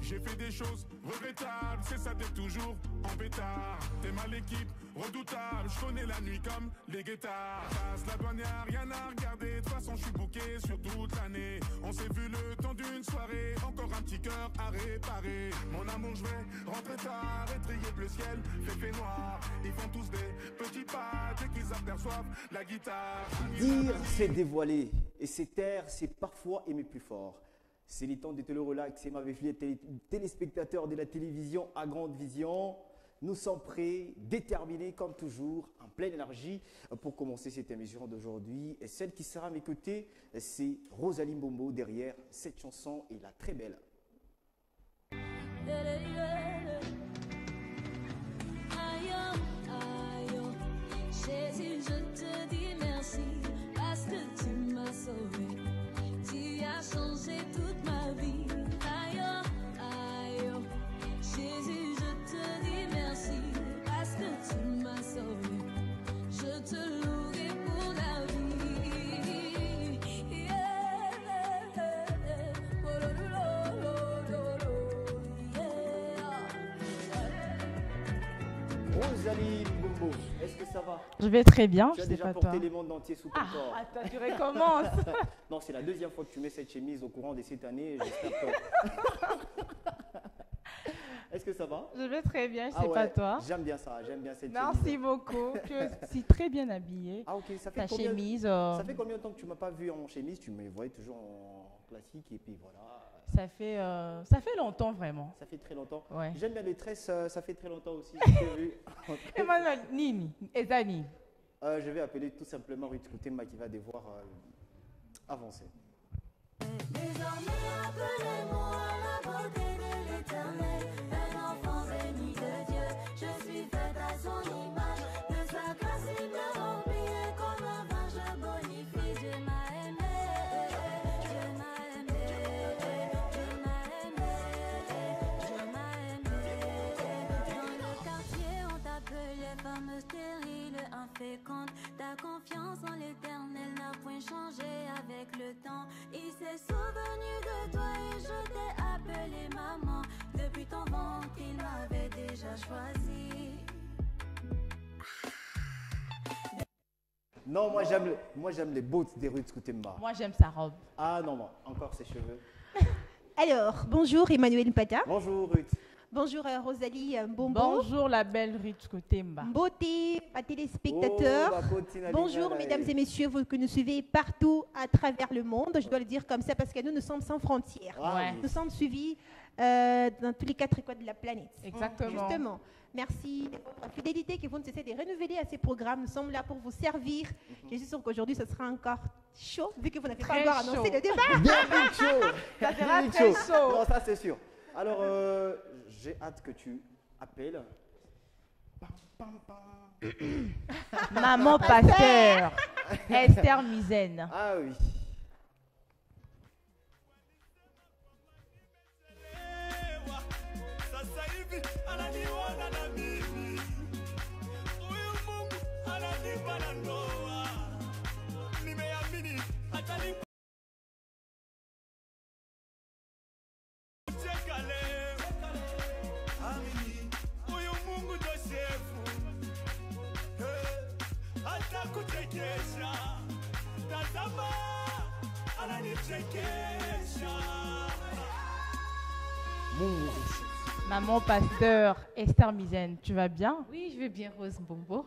J'ai fait des choses regrettables, c'est ça t'es toujours en pétard. T'es mal l'équipe, redoutable, je connais la nuit comme les guettards. Passe la douane, y'a rien à regarder, de toute façon je suis bouqué sur toute l'année. On s'est vu le temps d'une soirée, encore un petit cœur à réparer. Mon amour, je vais rentrer tard, étrier bleu ciel, fait noir. Ils font tous des petits pas dès qu'ils aperçoivent la guitare. Dire, c'est dévoiler, et c'est taire, c'est parfois aimer plus fort. C'est le temps de te le relaxer, ma les téléspectateurs de la télévision à grande vision. Nous sommes prêts, déterminés comme toujours, en pleine énergie pour commencer cette émission d'aujourd'hui. Et celle qui sera à mes côtés, c'est Rosalie Mbombo derrière cette chanson et la très belle. Jésus, je te dis merci parce que tu m'as sauvé. Tu as changé toute ma vie. Aïe, aïe, Jésus, je te dis merci parce que tu m'as sauvé. Je te louerai pour la vie. Yeah. Rosalie Mbombo, est-ce que ça va? Je vais très bien, Tu je as sais déjà pas porté toi. les mondes entiers sous ton corps. Attends, tu recommences. Non, c'est la deuxième fois que tu mets cette chemise au courant de cette année. J'espère que... Est-ce que ça va? Je vais très bien, je Ah sais ouais, pas toi. J'aime bien ça, j'aime bien cette Merci chemise. beaucoup, tu suis très bien habillée. Ah ok, ça fait Ta combien, chemise, ça fait combien de temps que tu m'as pas vu en chemise? Tu me voyais toujours en classique et puis voilà. ça fait longtemps vraiment. Ça fait très longtemps. Ouais. J'aime bien les tresses, ça fait très longtemps aussi. Je t'ai vu en tresse. Emmanuel, Nini, Ezani. Je vais appeler tout simplement Ruth Koutema qui va devoir avancer. Désormais, appelez-moi la beauté de l'Éternel, un enfant béni de Dieu. Je suis faite à son image, de sa grâce il me remplit et comme un vin je bonifie. Dieu m'a aimé, Dieu m'a aimé, Dieu m'a aimé, Dieu m'a aimé. Dans le quartier on t'appelait femme stérile, inféconde. Ta confiance en l'Éternel n'a point changé avec le temps. Il s'est souvenu de toi et je t'ai appelé maman. Depuis ton ventre, il m'avait déjà choisi. Non, moi j'aime les boots des Ruth Koutema. Moi j'aime sa robe. Ah non, encore ses cheveux. Alors, bonjour Emmanuel Mpata. Bonjour Ruth. Bonjour Rosalie Mbombo. Bonjour la belle Ruth Kotemba. Beauté à téléspectateurs. Oh, ma pote, Bonjour mesdames et messieurs, vous que nous suivez partout à travers le monde. Je dois le dire comme ça parce que nous sommes sans frontières. Ah, Ouais. oui. Nous sommes suivis dans tous les 4 coins de la planète. Exactement. Justement. Merci de votre fidélité que vous ne cessez de renouveler à ces programmes. Nous sommes là pour vous servir. Je suis sûre qu'aujourd'hui, ce sera encore chaud, vu que vous n'avez pas Très encore annoncé chaud. le débat. Bien vite chaud. Ça sera Bien très vite chaud. Non, ça c'est sûr. Alors, j'ai hâte que tu appelles. Pam, pam, pam. Maman pasteur, Esther Mizen. Ah oui. Sasa hivi ananiona na mimi, huyu Mungu ananipa na ndoa, nimeamini atanipa leo. Amini huyu Mungu ndo shefu, atakuchekesha. Tazama ananichekesha. Mungu. Maman pasteur, Esther Mizen, tu vas bien? Oui, je vais bien, Rose Mbombo.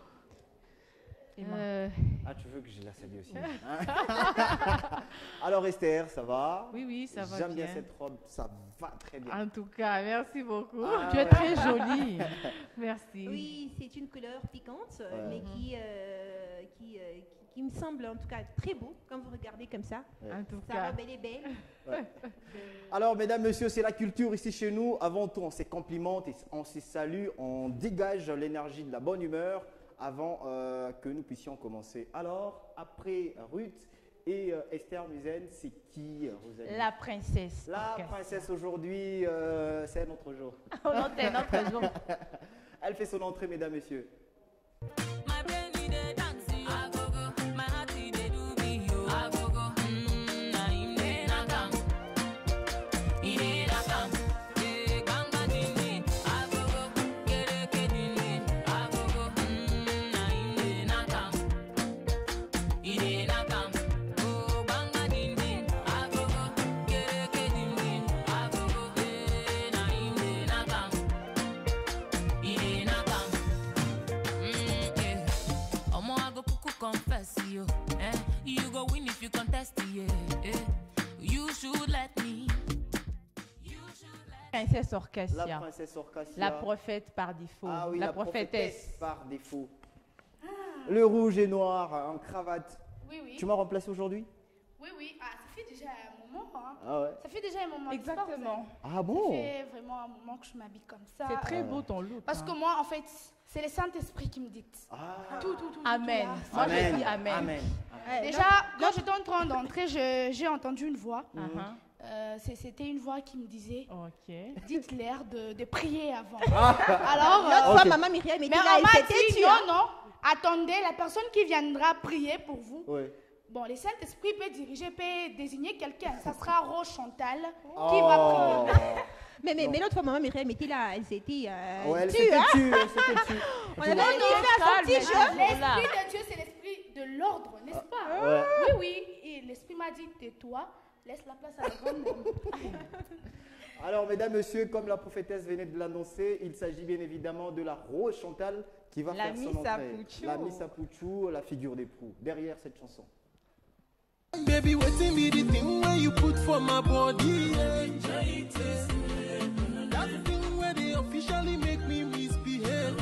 Et moi Ah, tu veux que je la salue aussi. Alors Esther, ça va? Oui, ça va J'aime bien bien. cette robe, ça va très bien. En tout cas, merci beaucoup. Ah, Tu es ouais. très jolie. Merci. Oui, c'est une couleur piquante, Ouais. mais qui me semble en tout cas très beau quand vous regardez comme ça. En tout Sa cas, robe, elle est belle. Ouais. Alors, mesdames, messieurs, c'est la culture ici chez nous. Avant tout, on se complimente, et on se salue, on dégage l'énergie de la bonne humeur avant que nous puissions commencer. Alors, après Ruth, Et Esther Musen, c'est qui, Rosalie? La princesse. La Orchestra. princesse aujourd'hui, c'est un autre jour. Oh non, t'es un autre jour. Elle fait son entrée, mesdames, messieurs. My brain need a dancing. I go go. My heart it dey do me yo. I go go. Na him dey knock am. He dey knock am. Eh, banga ding ding. I go go. Kereke ding ding. I go go. Na him dey knock am. He dey knock am. Oh, banga ding ding. I go go. Kereke ding ding. I go go. Eh, na him dey knock am. He dey knock am. Omo, I go cuckoo confess you. You go win if you contest, yeah. You should let me. You should let Princesse La Orchestra. princesse Orchestra. La prophète par défaut. Ah oui, la la prophétesse. par défaut. Le rouge et noir en cravate. Oui, oui. Tu m'as remplacé aujourd'hui? Oui, oui. Ah, ça fait déjà un moment. Hein. Ah ouais. Ça fait déjà un moment. n'est-ce pas, Exactement. Rosalie? Ah Ça bon? fait vraiment un moment que je m'habille comme ça. C'est très beau ton look. Parce hein. que moi, en fait, c'est le Saint-Esprit qui me dicte. Ah. Tout. Amen. là. Moi, Amen. je dis Amen. Amen. Déjà, quand j'étais en train d'entrer, j'ai entendu une voix. Uh-huh. C'était une voix qui me disait Ok. dites-leur de prier avant. Ah. Alors, L'autre Ok. fois, maman Myriam était mais là, on m'a elle s'était dit tue. non, attendez, la personne qui viendra prier pour vous. Ouais. Bon, le Saint-Esprit peut diriger, peut désigner quelqu'un. Ça sera Rose Chantal qui Oh. va prier. Mais l'autre fois, maman Myriam était là, elle s'était Ouais, elle tue, s'était hein. tue, elle s'était tue. On avait Non, dit non, faire son petit jeu. L'Esprit de Dieu, c'est l'Esprit de l'ordre, n'est-ce pas? Ouais. Oui, oui. Et l'Esprit m'a dit, tais-toi, laisse la place à la grande dame. Alors, mesdames, messieurs, comme la prophétesse venait de l'annoncer, il s'agit bien évidemment de la Rose Chantal qui va La faire son Miss entrée. Apouchou. La Miss Apouchou, la figure des proue, derrière cette chanson. Baby, wetin be the thing where you put for my body? That thing where they officially make me misbehave.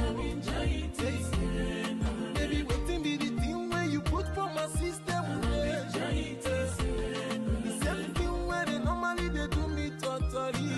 Baby, wetin be the thing where you put for my system? The same thing where they normally they do me totally.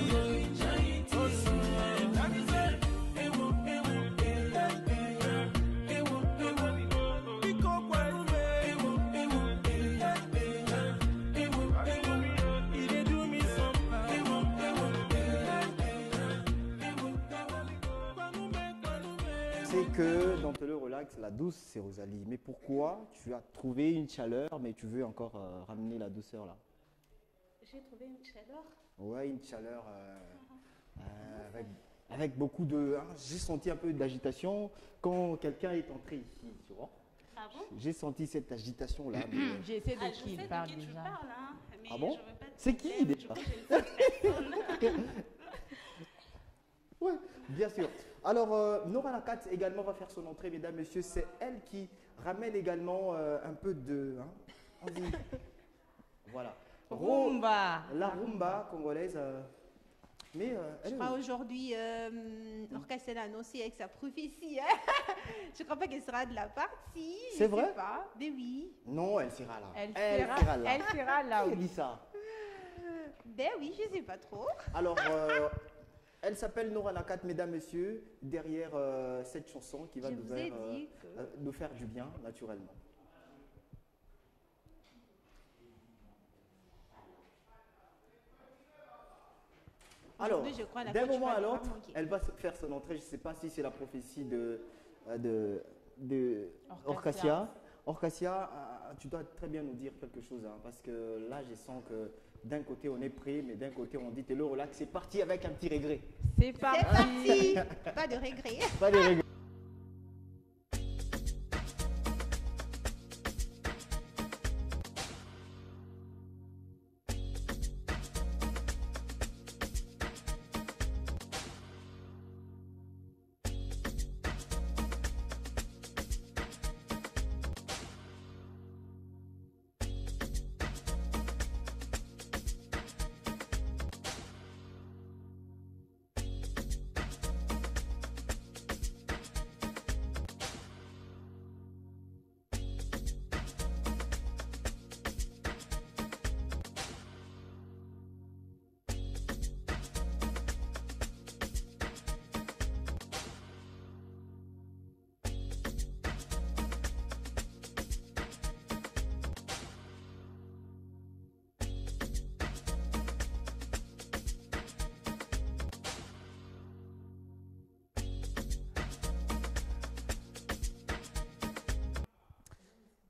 C'est que dans Te le relax, la douce, c'est Rosalie. Mais pourquoi tu as trouvé une chaleur, mais tu veux encore ramener la douceur là? J'ai trouvé une chaleur. Ouais, une chaleur avec beaucoup de... hein, j'ai senti un peu d'agitation quand quelqu'un est entré ici, tu vois. Ah bon? J'ai senti cette agitation là. J'ai essayé Ah, de je qui sais il parle de qui tu déjà. parles, hein, mais Ah bon? je veux pas te C'est qui dire, déjà? du coup, j'ai le téléphone. Oui, bien sûr. Alors, Nora Lakat également va faire son entrée, mesdames, messieurs. C'est elle qui ramène également un peu de... hein, envie. Voilà. Rumba. La rumba congolaise. Mais elle Je est crois où? aujourd'hui, Orchestra a annoncé avec sa prophétie. Hein. Je crois pas qu'elle sera de la partie. C'est je vrai? sais pas. Mais oui. Non, elle sera là. Elle sera là. Elle sera là. Qui Oui. dit ça? Ben oui, je sais pas trop. Alors, elle s'appelle Nora Lakat, mesdames, messieurs, derrière cette chanson qui va Je nous vous ai faire, dit que... nous faire du bien, naturellement. Alors, Aujourd'hui, je crois, la d'un fête, moment je à vais pas l'autre, manquer. elle va faire son entrée. Je ne sais pas si c'est la prophétie de Orchestra. Orchestra, tu dois très bien nous dire quelque chose, hein, parce que là, je sens que d'un côté, on est prêt, mais d'un côté, on dit, t'es le relax, c'est parti avec un petit regret. C'est parti. C'est parti. Pas de regret. Pas de regret.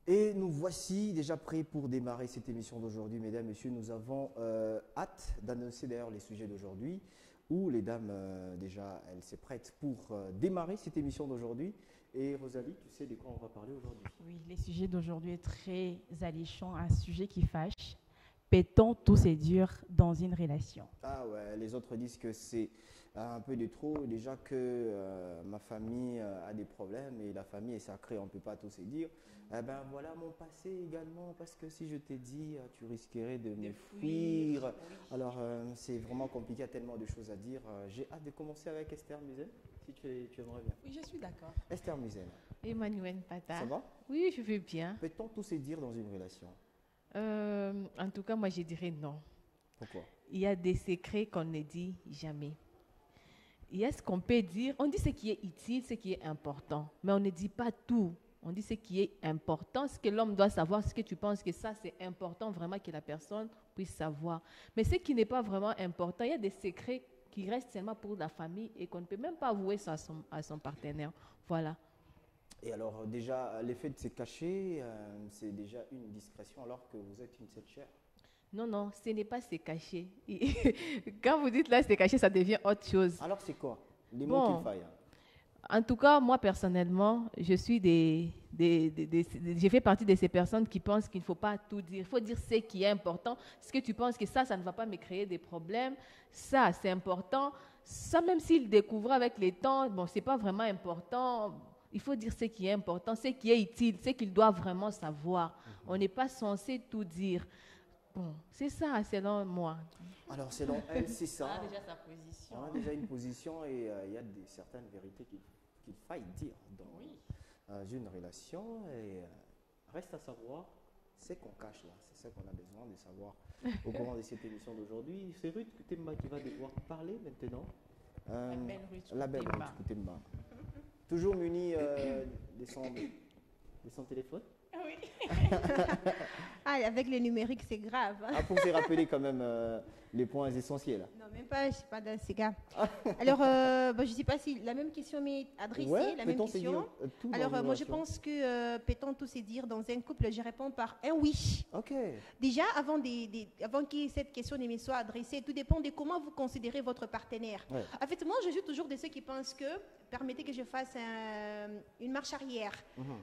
Et nous voici déjà prêts pour démarrer cette émission d'aujourd'hui, mesdames, messieurs. Nous avons hâte d'annoncer d'ailleurs les sujets d'aujourd'hui, où les dames, déjà, elles se prêtent pour démarrer cette émission d'aujourd'hui. Et Rosalie, tu sais de quoi on va parler aujourd'hui? Oui, les sujets d'aujourd'hui est très alléchant, un sujet qui fâche. Peut-on tout séduire dans une relation? Ah ouais, les autres disent que c'est un peu de trop. Déjà que ma famille a des problèmes et la famille est sacrée, on ne peut pas tout se dire. Eh ben voilà mon passé également, parce que si je t'ai dit, tu risquerais de me fuir. Oui. Alors c'est vraiment compliqué, il y a tellement de choses à dire. J'ai hâte de commencer avec Esther Musen, si tu aimerais bien. Oui, je suis d'accord. Esther Musen, Emmanuel Pata. ça va? Oui, je vais bien. Peut-on tout se dire dans une relation? En tout cas, moi, je dirais non. Pourquoi? Il y a des secrets qu'on ne dit jamais. Il y a ce qu'on peut dire. On dit ce qui est utile, ce qui est important. Mais on ne dit pas tout. On dit ce qui est important, ce que l'homme doit savoir, ce que tu penses que ça, c'est important vraiment que la personne puisse savoir. Mais ce qui n'est pas vraiment important, il y a des secrets qui restent seulement pour la famille et qu'on ne peut même pas avouer ça à son partenaire. Voilà. Et alors déjà, l'effet de se cacher, c'est déjà une discrétion alors que vous êtes une seule chair. Non, non, ce n'est pas se cacher. Quand vous dites là, se cacher, ça devient autre chose. Alors c'est quoi? Les mots qu'il faille. En tout cas, moi personnellement, je fais partie de ces personnes qui pensent qu'il ne faut pas tout dire. Il faut dire ce qui est important. Ce que tu penses que ça ne va pas me créer des problèmes. Ça, c'est important. Ça, même s'il découvre avec le temps, bon, c'est pas vraiment important. Il faut dire ce qui est important, ce qui est utile, ce qu'il doit vraiment savoir. On n'est pas censé tout dire. Bon, c'est ça, selon moi. Alors, selon elle, c'est ça. On a déjà sa position. On a déjà une position et il y a certaines vérités qu'il faille dire dans une relation. Et reste à savoir ce qu'on cache là. C'est ça qu'on a besoin de savoir au cours de cette émission d'aujourd'hui. C'est Ruth Kutemba qui va devoir parler maintenant. La belle Ruth Kutemba. Toujours muni de son téléphone. Oui. Avec le numérique, c'est grave. Pour se rappeler quand même les points essentiels. Non, même pas, je ne suis pas dans ces gars. Alors, je ne sais pas si la même question m'est adressée. Ouais, la même question. Alors, moi, je pense que peut-on tout se dire dans un couple? Je réponds par un oui. Ok. Déjà, avant que cette question ne me soit adressée, tout dépend de comment vous considérez votre partenaire. Ouais. En fait, moi, je suis toujours de ceux qui pensent que, permettez que je fasse une marche arrière,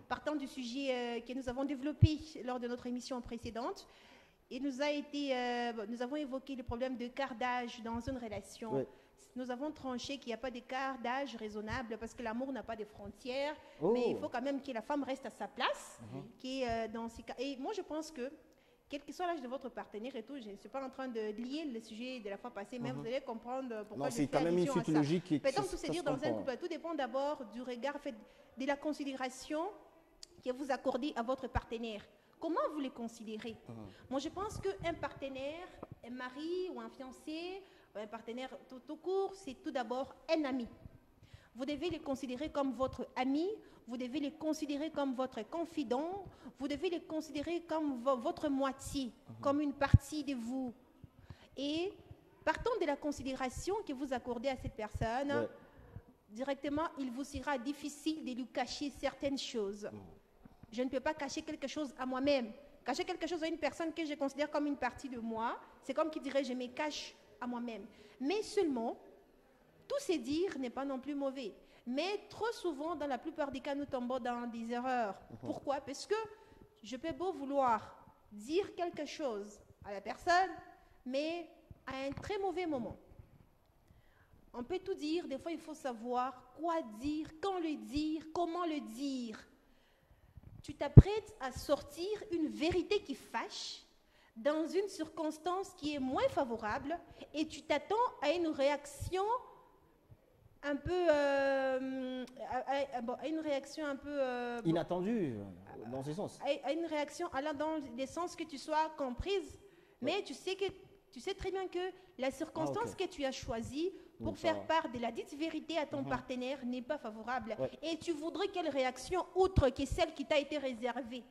partant du sujet que nous avons développé lors de notre émission précédente. Et nous avons évoqué le problème de quart d'âge dans une relation. Ouais. Nous avons tranché qu'il n'y a pas de quart d'âge raisonnable parce que l'amour n'a pas de frontières. Mais il faut quand même que la femme reste à sa place. Dans ces cas. Et moi, je pense que, quel que soit l'âge de votre partenaire et tout, je ne suis pas en train de lier le sujet de la fois passée, mais vous allez comprendre pourquoi je fais allusion à ça. C'est quand même une suite logique. Peut-on tout se dire dans un couple? Tout dépend d'abord du regard, de la considération que vous accordez à votre partenaire. Comment vous les considérez? Moi, je pense qu'un partenaire, un mari ou un fiancé, ou un partenaire tout court, c'est tout d'abord un ami. Vous devez les considérer comme votre ami, vous devez les considérer comme votre confident, vous devez les considérer comme votre moitié, comme une partie de vous. Et partant de la considération que vous accordez à cette personne, directement, il vous sera difficile de lui cacher certaines choses. Je ne peux pas cacher quelque chose à moi-même. Cacher quelque chose à une personne que je considère comme une partie de moi, c'est comme qui dirait je me cache à moi-même. Mais seulement, tout se dire n'est pas non plus mauvais. Mais trop souvent, dans la plupart des cas, nous tombons dans des erreurs. Pourquoi? Parce que je peux beau vouloir dire quelque chose à la personne, mais à un très mauvais moment. On peut tout dire, des fois il faut savoir quoi dire, quand le dire, comment le dire. Tu t'apprêtes à sortir une vérité qui fâche dans une circonstance qui est moins favorable et tu t'attends à une réaction un peu inattendue dans ce sens. À une réaction allant dans le sens que tu sois comprise, mais tu sais très bien que la circonstance que tu as choisie pour faire part de la dite vérité à ton partenaire n'est pas favorable. Et tu voudrais quelle réaction outre que celle qui t'a été réservée?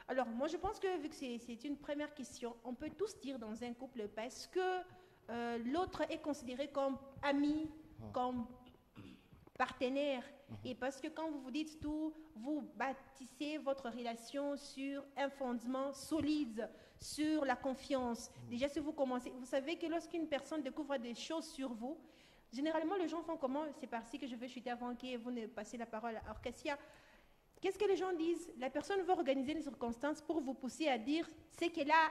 Alors, moi, je pense que vu que c'est une première question, on peut tous dire dans un couple parce que l'autre est considéré comme ami, comme partenaire. Et parce que quand vous vous dites tout, vous bâtissez votre relation sur un fondement solide, sur la confiance. Déjà, si vous commencez, vous savez que lorsqu'une personne découvre des choses sur vous, généralement, les gens font comment? C'est par-ci que je veux chuter avant que vous ne passiez la parole à Orcasia. Qu'est-ce que les gens disent? La personne veut organiser les circonstances pour vous pousser à dire ce qu'elle a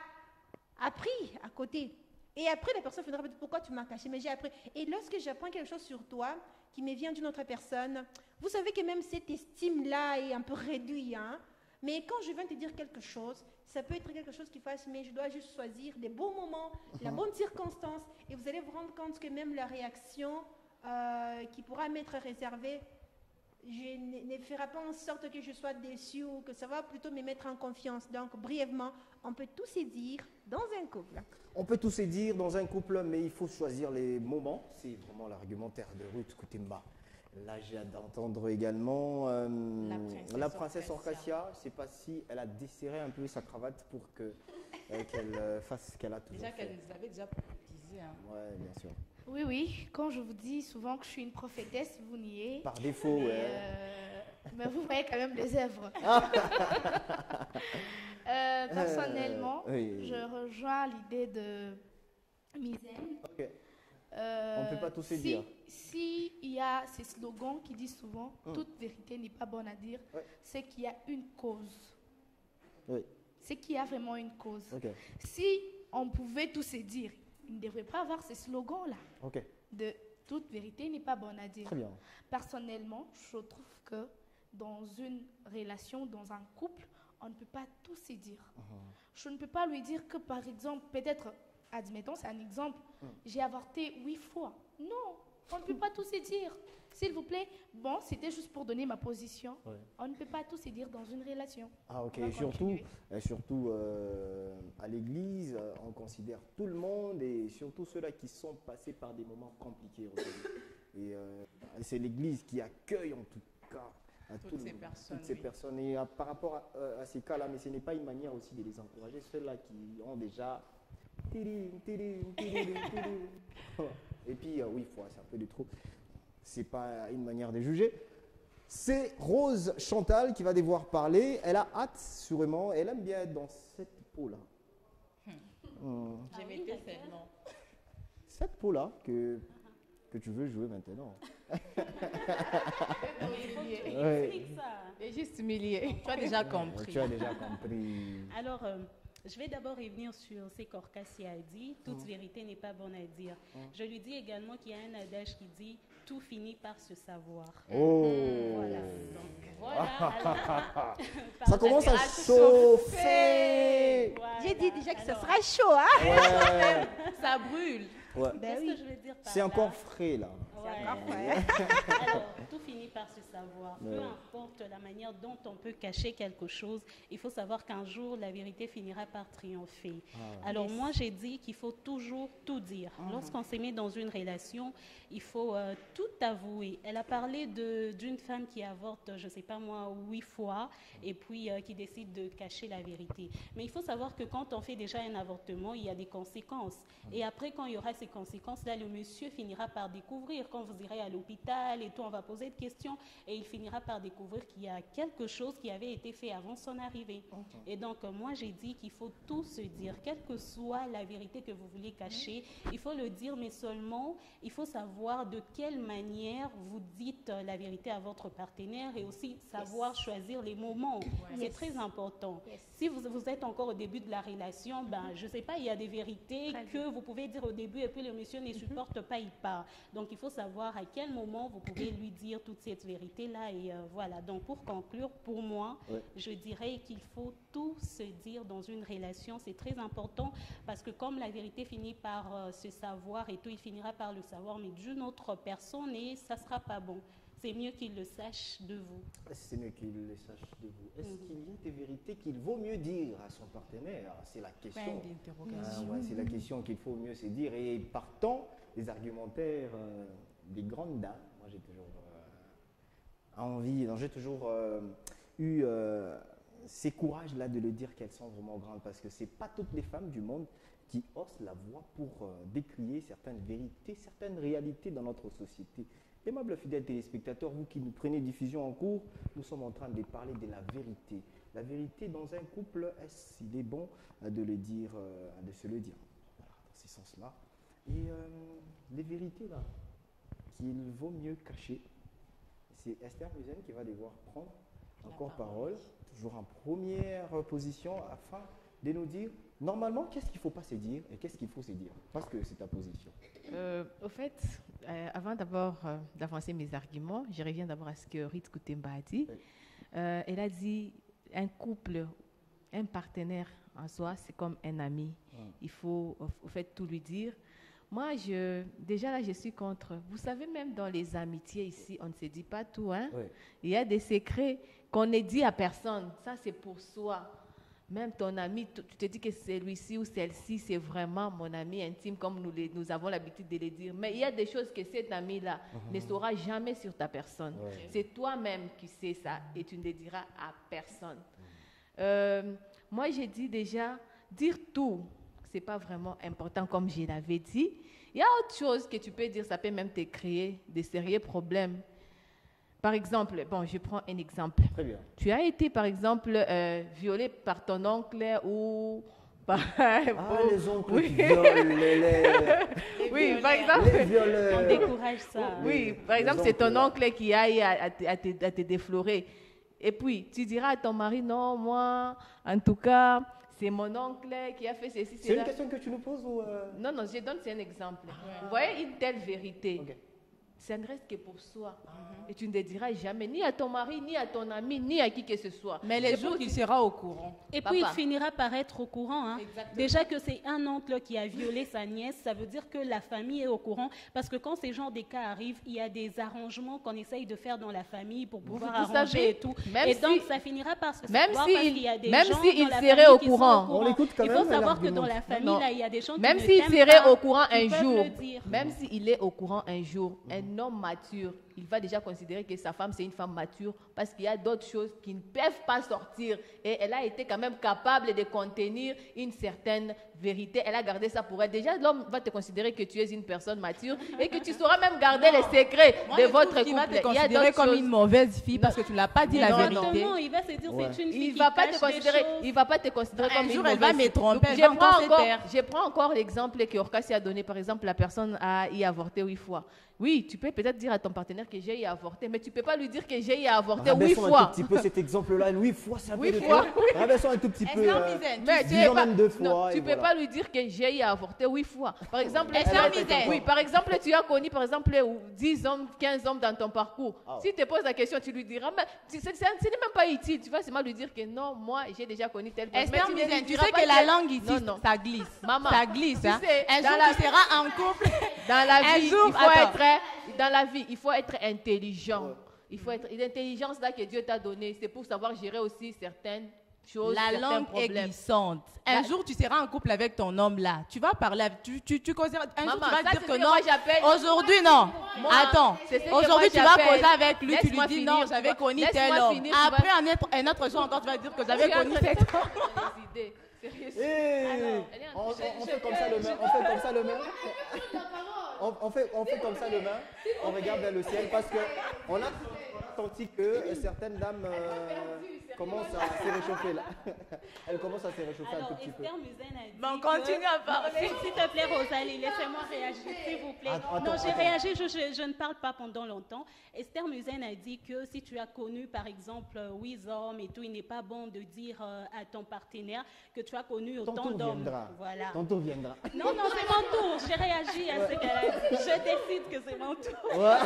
appris à côté. Et après, la personne viendra dire pourquoi tu m'as caché, mais j'ai appris. Et lorsque j'apprends quelque chose sur toi qui me vient d'une autre personne, vous savez que même cette estime-là est un peu réduite. Hein? Mais quand je viens te dire quelque chose, ça peut être quelque chose qui fasse, mais je dois juste choisir des bons moments, la bonne circonstance, et vous allez vous rendre compte que même la réaction qui pourra m'être réservée, je ne ferai pas en sorte que je sois déçue ou que ça va plutôt me mettre en confiance. Donc, brièvement, on peut tout se dire dans un couple. On peut tout se dire dans un couple, mais il faut choisir les moments. C'est vraiment l'argumentaire de Ruth Koutemba. Là, j'ai hâte d'entendre également la princesse Orcasia. Je ne sais pas si elle a desserré un peu sa cravate pour qu'elle fasse ce qu'elle a toujours Déjà fait. qu'elle nous avait déjà prophétisé. Hein. Oui, bien sûr. Oui, oui. Quand je vous dis souvent que je suis une prophétesse, vous niez. Par défaut, ouais. Mais vous voyez quand même les œuvres. Personnellement, oui. je rejoins l'idée de Misen. Ok. On ne peut pas tout se dire. Si il y a ces slogans qui disent souvent toute vérité n'est pas bonne à dire, c'est qu'il y a une cause. Oui. C'est qu'il y a vraiment une cause. Ok. Si on pouvait tout se dire, il ne devrait pas avoir ces slogans-là. Ok. De toute vérité n'est pas bonne à dire. Très bien. Personnellement, je trouve que dans une relation, dans un couple, on ne peut pas tout se dire. Je ne peux pas lui dire que, par exemple, peut-être, admettons, c'est un exemple, j'ai avorté 8 fois. Non, on ne peut pas tout se dire. S'il vous plaît, bon, c'était juste pour donner ma position. Ouais. On ne peut pas tout se dire dans une relation. Ah ok, On va surtout continuer. à l'église, on considère tout le monde et surtout ceux-là qui sont passés par des moments compliqués. Et c'est l'église qui accueille en tout cas à Toutes ces personnes, Et par rapport à ces cas-là, mais ce n'est pas une manière aussi de les encourager, ceux-là qui ont déjà... Et puis, oui, c'est un peu de trop. C'est pas une manière de juger. C'est Rose Chantal qui va devoir parler. Elle a hâte, sûrement. Elle aime bien être dans cette peau-là. J'ai mis celle-là. Cette peau-là que tu veux jouer maintenant. Explique ça. Et juste humilié. Tu as déjà compris. Tu as déjà compris. Alors, je vais d'abord revenir sur ce qu'Orcasia a dit. Toute vérité n'est pas bonne à dire. Je lui dis également qu'il y a un adage qui dit « tout finit par se savoir ». Oh. Voilà. Donc, voilà. Ça commence à chauffer. Voilà. J'ai dit déjà que ce Alors, sera chaud, hein? Ouais. Ça brûle. Ouais. Qu'est-ce que je veux dire par C'est là? encore frais là. Ouais. Alors, tout finit par se savoir. Peu importe la manière dont on peut cacher quelque chose, il faut savoir qu'un jour, la vérité finira par triompher. Alors, moi, j'ai dit qu'il faut toujours tout dire. Lorsqu'on s'est mis dans une relation, il faut tout avouer. Elle a parlé d'une femme qui avorte, je ne sais pas moi, 8 fois, et puis qui décide de cacher la vérité. Mais il faut savoir que quand on fait déjà un avortement, il y a des conséquences. Et après, quand il y aura ces conséquences-là, le monsieur finira par découvrir. Quand vous irez à l'hôpital et tout, on va poser des questions et il finira par découvrir qu'il y a quelque chose qui avait été fait avant son arrivée. Et donc, moi, j'ai dit qu'il faut tout se dire, quelle que soit la vérité que vous voulez cacher, il faut le dire, mais seulement, il faut savoir de quelle manière vous dites la vérité à votre partenaire et aussi savoir choisir les moments. C'est très important. Si vous êtes encore au début de la relation, ben, je ne sais pas, il y a des vérités que vous pouvez dire au début et puis le monsieur ne supporte pas, il part. Donc, il faut savoir à quel moment vous pouvez lui dire toute cette vérité-là. Et voilà. Donc, pour conclure, pour moi, je dirais qu'il faut tout se dire dans une relation. C'est très important parce que comme la vérité finit par se savoir et tout, il finira par le savoir, mais d'une autre personne et ça ne sera pas bon. C'est mieux qu'il le sache de vous. C'est mieux qu'il le sache de vous. Est-ce qu'il y a des vérités qu'il vaut mieux dire à son partenaire? C'est la question. C'est la question qu'il faut mieux se dire. Et partant des argumentaires des grandes dames, moi j'ai toujours j'ai toujours eu ces courages-là de le dire qu'elles sont vraiment grandes, parce que c'est pas toutes les femmes du monde qui haussent la voix pour décrier certaines vérités, certaines réalités dans notre société. Aimables fidèles téléspectateurs, vous qui nous prenez diffusion en cours, nous sommes en train de parler de la vérité. La vérité dans un couple, est-ce qu'il est bon de le dire, de se le dire? Voilà, dans ce sens-là. Et les vérités là, qu'il vaut mieux cacher, c'est Esther Musen qui va devoir prendre encore parole, toujours en première position, afin de nous dire normalement qu'est-ce qu'il ne faut pas se dire et qu'est-ce qu'il faut se dire. Parce que c'est ta position. Au fait, avant d'abord d'avancer mes arguments, je reviens d'abord à ce que Ruth Koutemba a dit. Oui. Elle a dit un couple, un partenaire en soi, c'est comme un ami. Il faut au fait tout lui dire. Moi, déjà là, je suis contre. Vous savez, même dans les amitiés ici, on ne se dit pas tout. Hein? Oui. Il y a des secrets qu'on ne dit à personne. Ça, c'est pour soi. Même ton ami, tu te dis que celui-ci ou celle-ci, c'est vraiment mon ami intime, comme nous avons l'habitude de le dire. Mais il y a des choses que cet ami-là ne saura jamais sur ta personne. Ouais. C'est toi-même qui sais ça et tu ne le diras à personne. Moi, j'ai dit déjà, dire tout, ce n'est pas vraiment important, comme je l'avais dit. Il y a autre chose que tu peux dire, ça peut même te créer des sérieux problèmes. Par exemple, bon, je prends un exemple. Très bien. Tu as été, par exemple, violé par ton oncle ou par... les oncles qui violent les Oui, par exemple... Les violeurs. On décourage ça. Oui, par exemple, c'est ton oncle qui aille à te déflorer. Et puis, tu diras à ton mari, non, moi, en tout cas, c'est mon oncle qui a fait ceci, C'est cela. une question que tu nous poses ou Non, je donne, c'est un exemple. Vous voyez une telle vérité. Ok. Ça ne reste que pour soi. Et tu ne le diras jamais, ni à ton mari, ni à ton ami, ni à qui que ce soit. Mais les jours qu'il sera au courant. Et puis il finira par être au courant. Hein. Déjà que c'est un oncle qui a violé sa nièce, ça veut dire que la famille est au courant. Parce que quand ces genres de cas arrivent, il y a des arrangements qu'on essaye de faire dans la famille pour pouvoir arranger et tout. Et donc ça finira par se savoir parce qu'il y a des gens dans la famille au qui courant. sont au courant. Il faut savoir que dans la famille, là, il y a des gens qui même ne s'il t'aiment serait pas, au courant un ils peuvent jour, le dire. même s'il est au courant un jour, un homme mature, il va déjà considérer que sa femme, c'est une femme mature parce qu'il y a d'autres choses qui ne peuvent pas sortir. Et elle a été quand même capable de contenir une certaine vérité. Elle a gardé ça pour elle. Déjà, l'homme va te considérer que tu es une personne mature et que tu sauras même garder les secrets de votre couple. Il va te considérer comme une mauvaise fille parce que tu ne l'as pas dit la vérité. Exactement, il va se dire c'est une fille Il qui va pas cache te considérer, des choses. il va pas te considérer comme une jour, mauvaise elle va me fille. tromper, elle Donc, va me penser taire. je prends encore l'exemple que Orcassi a donné. Par exemple, la personne a y avorté 8 fois. Oui, tu peux peut-être dire à ton partenaire que j'ai y avorté, mais tu ne peux pas lui dire que j'ai y avorté 8 Rabaissons fois. un tout petit peu cet exemple-là. 8 fois, c'est un peu 8 de fois, trop. Rabaissons un tout petit peu. Mais disons même 2 fois. non, et tu ne peux voilà. pas lui dire que j'ai y avorté 8 fois. Par exemple, misère. oui, par exemple, tu as connu par exemple 10 hommes, 15 hommes dans ton parcours. Ah. Si tu te poses la question, tu lui diras, mais ce n'est même pas utile. Tu vas seulement lui dire que non, moi, j'ai déjà connu telle personne. Esther Mais Mizen, ne tu diras sais pas que la langue ici, Non. ça glisse. Maman, Ça glisse. tu Hein. sais, Un dans jour, la tu seras en couple. Dans la Un vie, jour, il faut attends. dans la vie, il faut être intelligent. Il faut être l'intelligence là que Dieu t'a donnée, c'est pour savoir gérer aussi certaines choses, La certains langue est problèmes. glissante. Un jour, tu seras en couple avec ton homme là. Tu vas parler. Tu considères. Un jour, Maman, tu vas ça, dire c'est que ce que non. moi j'appelle- Aujourd'hui, non. Moi, Attends. c'est ce que Aujourd'hui, moi tu vas j'appelle- causer avec lui. Tu lui Laisse-moi dis finir, non, tu j'avais vois. connu Laisse-moi tel homme. finir, tu Après, vas- un autre jour encore, tu vas dire que j'avais connu cet homme. Des idées. Sérieux. Hey, on fait comme ça le main. On fait comme ça le main. On fait comme ça le main. On regarde vers le ciel parce que on a senti que certaines dames commencent à se réchauffer là. Elles commencent à se réchauffer un Alors, tout petit peu. Esther Muzen a dit Mais on continue à parler. S'il te plaît, Rosalie, laissez-moi réagir, s'il vous plaît. Non, j'ai réagi, je ne parle pas pendant longtemps. Esther Muzen a dit que si tu as connu, par exemple, 8 hommes et tout, il n'est pas bon de dire à ton partenaire que tu as connu Ton autant tour d'hommes. viendra. Voilà. Ton tour viendra. Non, c'est mon tour. J'ai réagi à ce qu'elle a dit. Je décide que c'est mon tour. Ouais.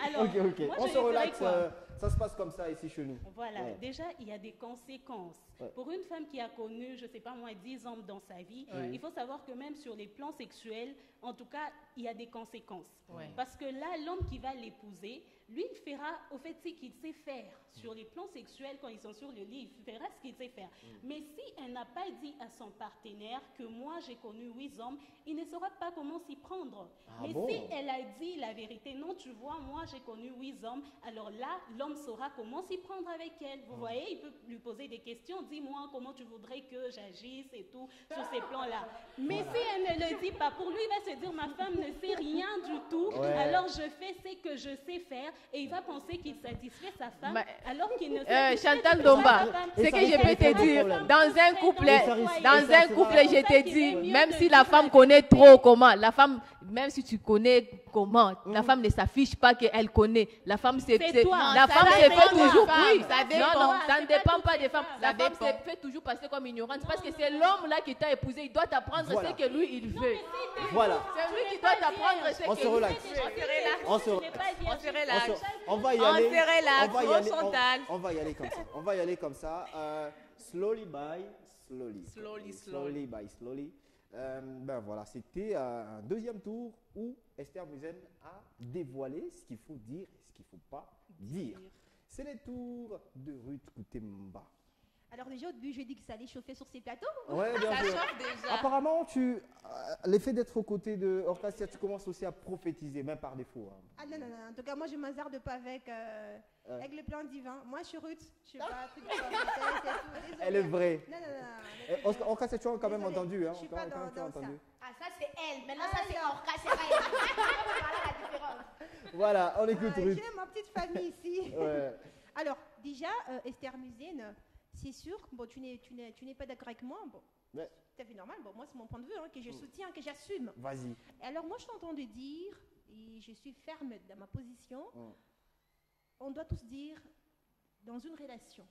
Alors, Ok. moi, On je se dirais relaxe. quoi? Ça se passe comme ça ici chez nous. Voilà, Ouais. déjà, il y a des conséquences. Ouais. Pour une femme qui a connu, je ne sais pas moi, 10 hommes dans sa vie, il faut savoir que même sur les plans sexuels, en tout cas, il y a des conséquences. Ouais. Parce que là, l'homme qui va l'épouser, lui, il fera, au fait, ce qu'il sait faire. Sur les plans sexuels, quand ils sont sur le lit, il fera ce qu'il sait faire. Mais si elle n'a pas dit à son partenaire que moi, j'ai connu 8 hommes, il ne saura pas comment s'y prendre. Ah Mais bon? si elle a dit la vérité, non, tu vois, moi, j'ai connu 8 hommes, alors là, l'homme l'homme saura comment s'y prendre avec elle. Vous voyez, il peut lui poser des questions. Dis-moi comment tu voudrais que j'agisse et tout sur ces plans-là. Mais si elle ne le dit pas, pour lui, il va se dire ma femme ne sait rien du tout. Alors je fais ce que je sais faire et il va penser qu'il satisfait sa femme alors qu'il ne satisfait Chantal Domba, ce que je peux te dire, dans un couple, je te dis, même si la femme connaît trop comment, la femme, même si tu connais comment, la femme ne s'affiche pas qu'elle connaît. La femme se fait toujours. Oui, ça ne dépend pas des femmes. La femme se fait toujours passer comme ignorante parce que c'est l'homme là qui t'a épousé. Il doit t'apprendre ce que lui il veut. Voilà. C'est lui qui doit t'apprendre ce que on se relaxe. On se relaxe. On va y aller. On va y aller comme ça. On va y aller comme ça. Slowly by slowly. Slowly by slowly. Ben voilà, c'était un deuxième tour où Esther Musen a dévoilé ce qu'il faut dire et ce qu'il ne faut pas dire. C'est le tour de Ruth Koutemba. Alors déjà au début, je dis que ça allait chauffer sur ces plateaux. Ouais, bien sûr. Chauffe déjà. Apparemment, l'effet d'être aux côtés de Orcasia, tu commences aussi à prophétiser, même par défaut. Hein. Ah non. En tout cas, moi, je ne m'hazarde pas avec le plan divin. Moi, je suis Ruth. Je ne suis pas truc de prophétesse. Elle est vraie. Non. Orcasia, tu as quand même entendu. Hein. Je ne suis pas dans ça. Ah, ça, c'est elle. Maintenant, ça, c'est Orcasia. Voilà la différence. Voilà, on écoute Ruth. J'ai ma petite famille ici. Ouais. Alors, déjà, Esther Musen, c'est sûr, bon, tu n'es pas d'accord avec moi, bon, ouais. C'est tout à fait normal, bon, moi c'est mon point de vue, que je soutiens, que j'assume. Vas-y. Alors moi je t'entends de dire, et je suis ferme dans ma position, on doit tous dire dans une relation.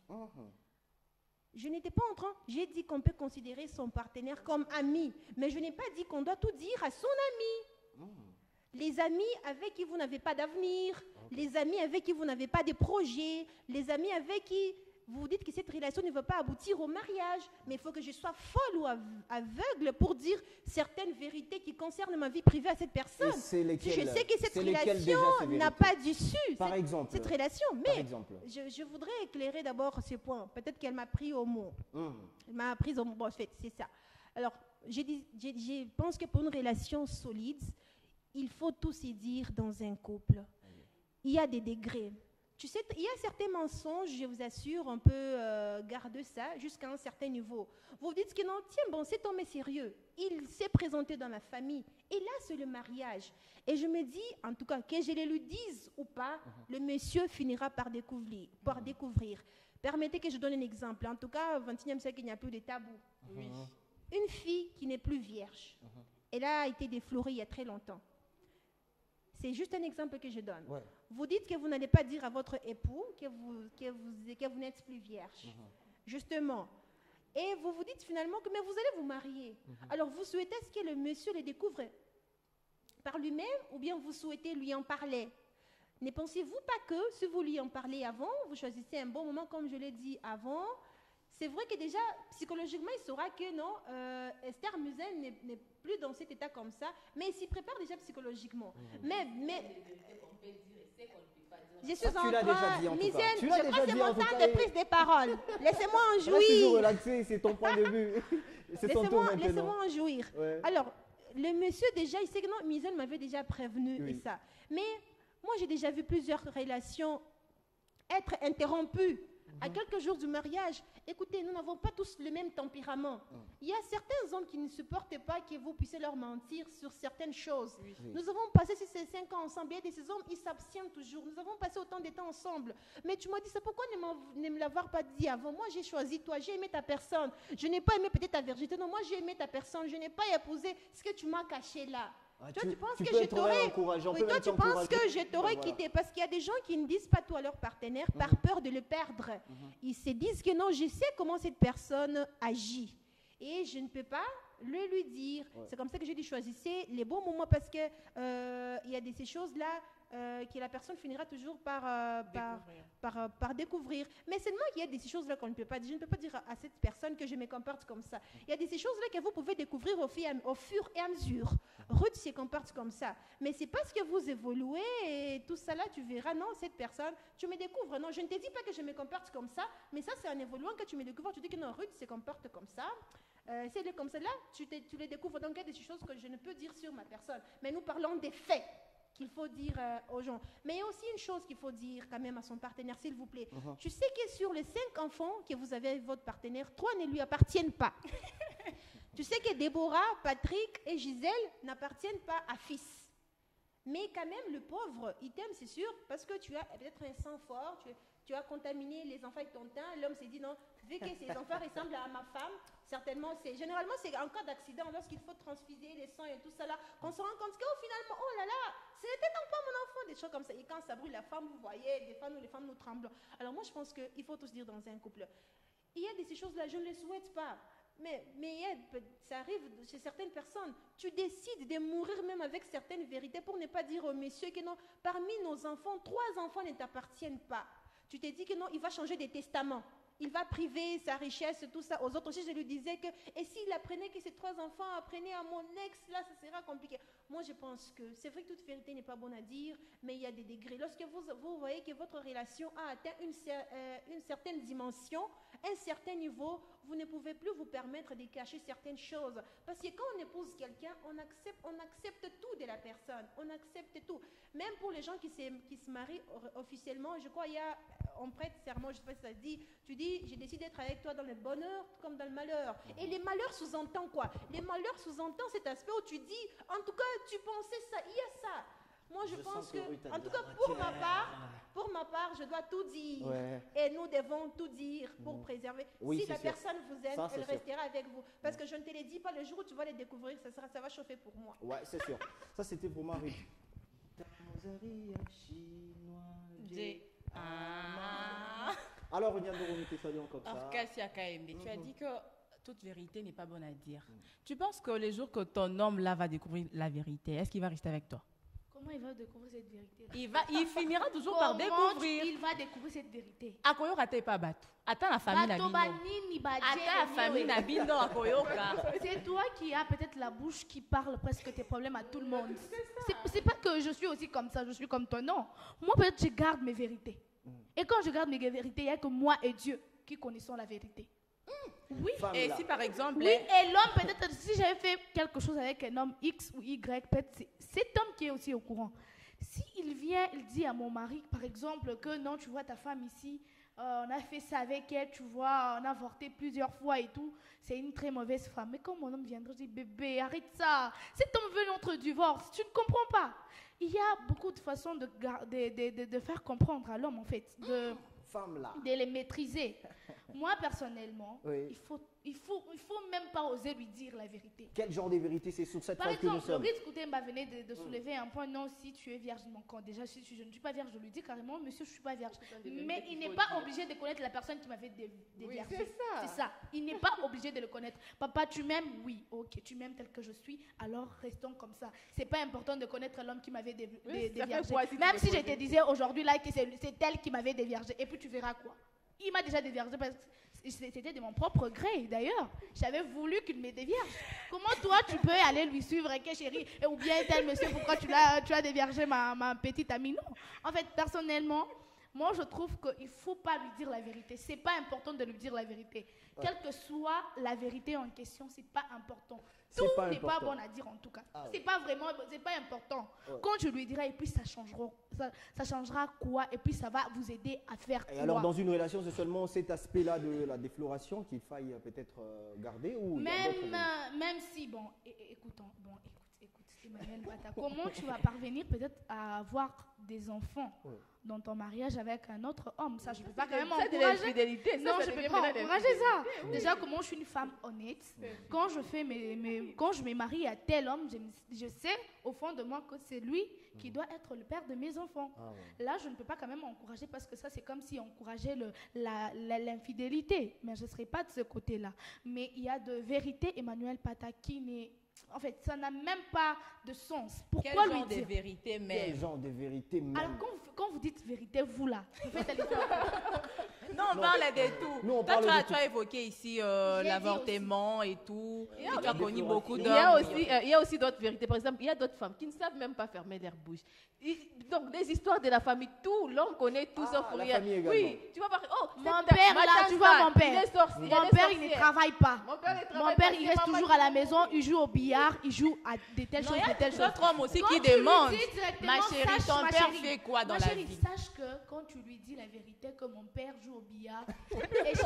Je n'étais pas en train, j'ai dit qu'on peut considérer son partenaire comme ami, mais je n'ai pas dit qu'on doit tout dire à son ami. Les amis avec qui vous n'avez pas d'avenir, les amis avec qui vous n'avez pas de projet, les amis avec qui vous dites que cette relation ne va pas aboutir au mariage, mais il faut que je sois folle ou aveugle pour dire certaines vérités qui concernent ma vie privée à cette personne. Si je sais que cette relation n'a pas d'issue, cette relation, mais je voudrais éclairer d'abord ce point. Peut-être qu'elle m'a pris au mot. Elle m'a pris au mot, bon, en fait, c'est ça. Alors, je pense que pour une relation solide, il faut tout se dire dans un couple. Il y a des degrés. Tu sais, il y a certains mensonges, je vous assure, on peut garder ça jusqu'à un certain niveau. Vous dites que non, tiens, bon, cet homme est sérieux. Il s'est présenté dans la famille. Et là, c'est le mariage. Et je me dis, en tout cas, que je le lui dise ou pas, le monsieur finira par découvrir. Permettez que je donne un exemple. En tout cas, au XXIe siècle, il n'y a plus de tabou. Oui. Une fille qui n'est plus vierge, elle a été déflorée il y a très longtemps. C'est juste un exemple que je donne. Ouais. Vous dites que vous n'allez pas dire à votre époux que vous n'êtes plus vierge. Justement. Et vous vous dites finalement que mais vous allez vous marier. Alors vous souhaitez ce que le monsieur le découvre par lui-même ou bien vous souhaitez lui en parler? Ne pensez-vous pas que si vous lui en parlez avant, vous choisissez un bon moment comme je l'ai dit avant? C'est vrai que déjà, psychologiquement, il saura que non, Esther Musen n'est plus dans cet état comme ça, mais il s'y prépare déjà psychologiquement. Mais je suis en train, Musen, je crois que c'est mon temps de prise de parole. Laissez-moi en jouir. Reste toujours relaxé, c'est ton point de vue. Laissez-moi en jouir. Ouais. Alors, le monsieur déjà, il sait que non, Musen m'avait déjà prévenu et ça. Mais moi, j'ai déjà vu plusieurs relations être interrompues. À quelques jours du mariage, écoutez, nous n'avons pas tous le même tempérament. Il y a certains hommes qui ne supportent pas que vous puissiez leur mentir sur certaines choses. Oui. Nous avons passé ces 5 ans ensemble. Il y a ces hommes, ils s'abstiennent toujours. Nous avons passé autant de temps ensemble. Mais tu m'as dit, c'est pourquoi ne me l'avoir pas dit avant? Moi, j'ai choisi toi, j'ai aimé ta personne. Je n'ai pas aimé peut-être ta virginité. Non, moi, j'ai aimé ta personne. Je n'ai pas épousé ce que tu m'as caché là. Toi, tu penses que je t'aurais quitté parce qu'il y a des gens qui ne disent pas tout à leur partenaire par peur de le perdre. Ils se disent que non, je sais comment cette personne agit et je ne peux pas le lui dire. C'est comme ça que j'ai dit choisissez les bons moments parce que il y a ces choses-là que la personne finira toujours par découvrir. Mais seulement qu'il y a des choses-là qu'on ne peut pas dire. Je ne peux pas dire à cette personne que je me comporte comme ça. Il y a des choses-là que vous pouvez découvrir au fur et à mesure. Ruth se comporte comme ça. Mais c'est parce que vous évoluez et tout ça là, tu verras, non, cette personne, tu me découvres. Non, je ne te dis pas que je me comporte comme ça, mais ça, c'est en évoluant que tu me découvres. Tu dis que non, Ruth se comporte comme ça. C'est comme ça là, tu les découvres. Donc, il y a des choses que je ne peux dire sur ma personne. Mais nous parlons des faits. qu'il faut dire aux gens. Mais il y a aussi une chose qu'il faut dire quand même à son partenaire, s'il vous plaît. Tu sais que sur les 5 enfants que vous avez avec votre partenaire, 3 ne lui appartiennent pas. Tu sais que Déborah, Patrick et Gisèle n'appartiennent pas à fils. Mais quand même, le pauvre, il t'aime, c'est sûr, parce que tu as peut-être un sang fort, tu as contaminé les enfants avec ton teint. L'homme s'est dit, non, vu que ces enfants ressemblent à ma femme, certainement, généralement, c'est en cas d'accident, lorsqu'il faut transfuser les sangs et tout ça là, qu'on se rend compte que, finalement, oh là là, c'était donc pas mon enfant, des choses comme ça. Et quand ça brûle la femme, vous voyez, des fois, nous, les femmes, nous tremblons. Alors moi, je pense qu'il faut tous dire dans un couple, il y a ces choses-là, je ne les souhaite pas. Mais ça arrive chez certaines personnes. Tu décides de mourir même avec certaines vérités pour ne pas dire au monsieur que non, parmi nos enfants, 3 enfants ne t'appartiennent pas. Tu t'es dit que non, il va changer de testament. Il va priver sa richesse, tout ça aux autres aussi. Je lui disais que, et s'il apprenait que ces 3 enfants apprenaient à mon ex, là, ça sera compliqué. Moi, je pense que c'est vrai que toute vérité n'est pas bonne à dire, mais il y a des degrés. Lorsque vous voyez que votre relation a atteint une certaine dimension, un certain niveau, vous ne pouvez plus vous permettre de cacher certaines choses. Parce que quand on épouse quelqu'un, on accepte tout de la personne. On accepte tout. Même pour les gens qui se marient officiellement, je crois, on prête serment, je ne sais pas si ça se dit, tu dis, j'ai décidé d'être avec toi dans le bonheur comme dans le malheur. Et les malheurs sous-entend quoi? Les malheurs sous-entend cet aspect où tu dis, en tout cas, tu pensais ça, il y a ça. Moi, je pense que, en tout cas, pour ma part, je dois tout dire. Ouais. Et nous devons tout dire pour préserver. Oui, si la personne vous aime, elle restera avec vous. Parce que je ne te l'ai dit pas, le jour où tu vas les découvrir, ça va chauffer pour moi. Ouais, c'est sûr. Ça, c'était pour Marie. Alors, on vient de remettre ça comme ça. Tu as dit que toute vérité n'est pas bonne à dire. Tu penses que les jours que ton homme là va découvrir la vérité, est-ce qu'il va rester avec toi? Comment il va découvrir cette vérité? Il finira toujours par découvrir. Il va découvrir cette vérité. Akoyo rate pas batou. Attends la famille na bindo. Attends la famille na bindo akoyo ka. C'est toi qui as peut-être la bouche qui parle presque tes problèmes à tout le monde. C'est pas que je suis aussi comme ça, je suis comme toi, non. Moi peut-être je garde mes vérités. Et quand je garde mes vérités, il n'y a que moi et Dieu qui connaissons la vérité. Oui. Et si par exemple... Oui, et l'homme, peut-être, si j'avais fait quelque chose avec un homme X ou Y, peut-être c'est cet homme qui est aussi au courant. S'il vient, il dit à mon mari, par exemple, que non, tu vois ta femme ici, on a fait ça avec elle, tu vois, on a avorté plusieurs fois et tout, c'est une très mauvaise femme. Mais quand mon homme viendra, je dis, bébé, arrête ça, cet homme veut notre divorce, tu ne comprends pas. Il y a beaucoup de façons de faire comprendre à l'homme, en fait, de les maîtriser. Moi, personnellement, oui. il faut même pas oser lui dire la vérité. Quel genre de vérité c'est sur cette femme que nous sommes? Par exemple, Loris Koutemba venait de soulever un point. Non, si tu es vierge, non, quand déjà si je ne suis pas vierge, je lui dis carrément, monsieur, je ne suis pas vierge. Mais il n'est pas obligé de connaître la personne qui m'avait déviergé. Oui, c'est ça. Il n'est pas obligé de le connaître. Papa, tu m'aimes? Oui, ok, tu m'aimes tel que je suis, alors restons comme ça. C'est pas important de connaître l'homme qui m'avait déviergé. Même si je te disais aujourd'hui là que c'est elle qui m'avait déviergé, et puis tu verras quoi. Il m'a déjà déviergé parce que c'était de mon propre gré d'ailleurs. J'avais voulu qu'il me dévierge. Comment toi tu peux aller lui suivre, chérie, ou bien tel monsieur, pourquoi tu as déviergé ma petite amie? Non. En fait, personnellement, moi je trouve qu'il ne faut pas lui dire la vérité. C'est pas important de lui dire la vérité. Ouais. Quelle que soit la vérité en question, c'est pas important. Tout n'est pas bon à dire en tout cas. C'est pas important. Ouais. Quand tu lui diras et puis ça changera quoi, et puis ça va vous aider à faire quoi. Et alors dans une relation, c'est seulement cet aspect-là de la défloration qu'il faille peut-être garder ou même si écoute Emmanuel Bata, comment tu vas parvenir peut-être à avoir des enfants dans ton mariage avec un autre homme? Ça, je ne peux pas quand même encourager. Non, je ne peux pas encourager ça. Déjà, comment je suis une femme honnête, quand je me marie à tel homme, je sais au fond de moi que c'est lui qui doit être le père de mes enfants. Là, je ne peux pas quand même encourager parce que ça, c'est comme si on encourageait l'infidélité. Mais je ne serai pas de ce côté-là. Mais il y a de vérité, Emmanuel Pata, qui n'est... En fait, ça n'a même pas de sens. Pourquoi lui dire? Quel genre de vérité même? Alors, quand vous dites vérité, vous là, vous faites aller faire. Non, on parle de tout. Nous, on Toi, parle de tu tout. as évoqué ici dit l'avortement et tout. Il Et tu as connu beaucoup Il d'hommes. y a aussi d'autres vérités. Par exemple, il y a d'autres femmes qui ne savent même pas fermer leur bouche. Donc, des histoires de la famille, tout, l'on connaît tout sauf la rien. famille également. Oui, tu vas voir, oh, Mon père, là, tu vois, mon père. Il est sorcier. Mon père, il ne travaille pas. Mon père, Mon père, il reste toujours à la maison, il joue au billard, il joue à de telles Non, choses, il y a de telles choses. d'autres hommes aussi Quand qui tu lui demandent, dis directement, ma chérie, sache, ton ma père chérie, fait quoi dans ma la chérie, vie? sache que quand tu lui dis la vérité que mon père joue au billard, et je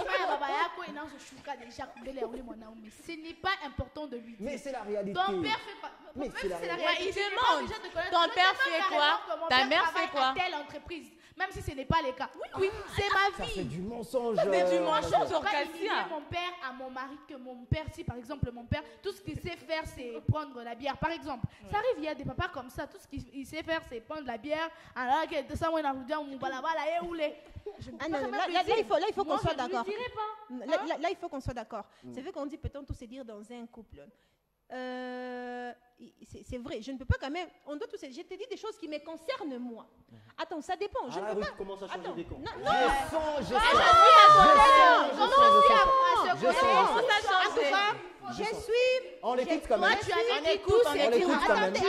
ce n'est pas important de lui dire. Mais c'est la réalité. Ton père fait pas. Mais Même c'est la si c'est la réalité. réalité, Il tu n'es pas demande. obligé de connaître. Ton Je père demande fait carrément quoi? que mon Ta père mère travaille fait quoi? à telle entreprise, même si ce n'est pas le cas. Oui, c'est ma Ça, c'est vie. du mensonge. Ça, c'est du euh, mensonge. madame. Je peux pas Cassia. humilier mon père à mon mari que mon père, si par exemple mon père, tout ce qu'il sait faire c'est prendre la bière. Par exemple, ça arrive, il y a des papas comme ça, tout ce qu'il sait faire c'est prendre la bière. Alors que ça, moi, Ah non, là, il faut qu'on soit d'accord. pas. Là, il faut qu'on soit d'accord. C'est vrai qu'on dit peut-on tout se dire dans un couple. C'est vrai, je ne peux pas quand même. On doit tous se dire. Je te dis des choses qui me concernent moi. Attends, ça dépend. Je Ah ne là, peux oui, pas. tu commences à changer Attends, des cons. non, Je non. sens, je Ah, sens. je suis je suis. On l'écoute quand même. On écoute, on écoute. quand même. On l'écoute quand même. On se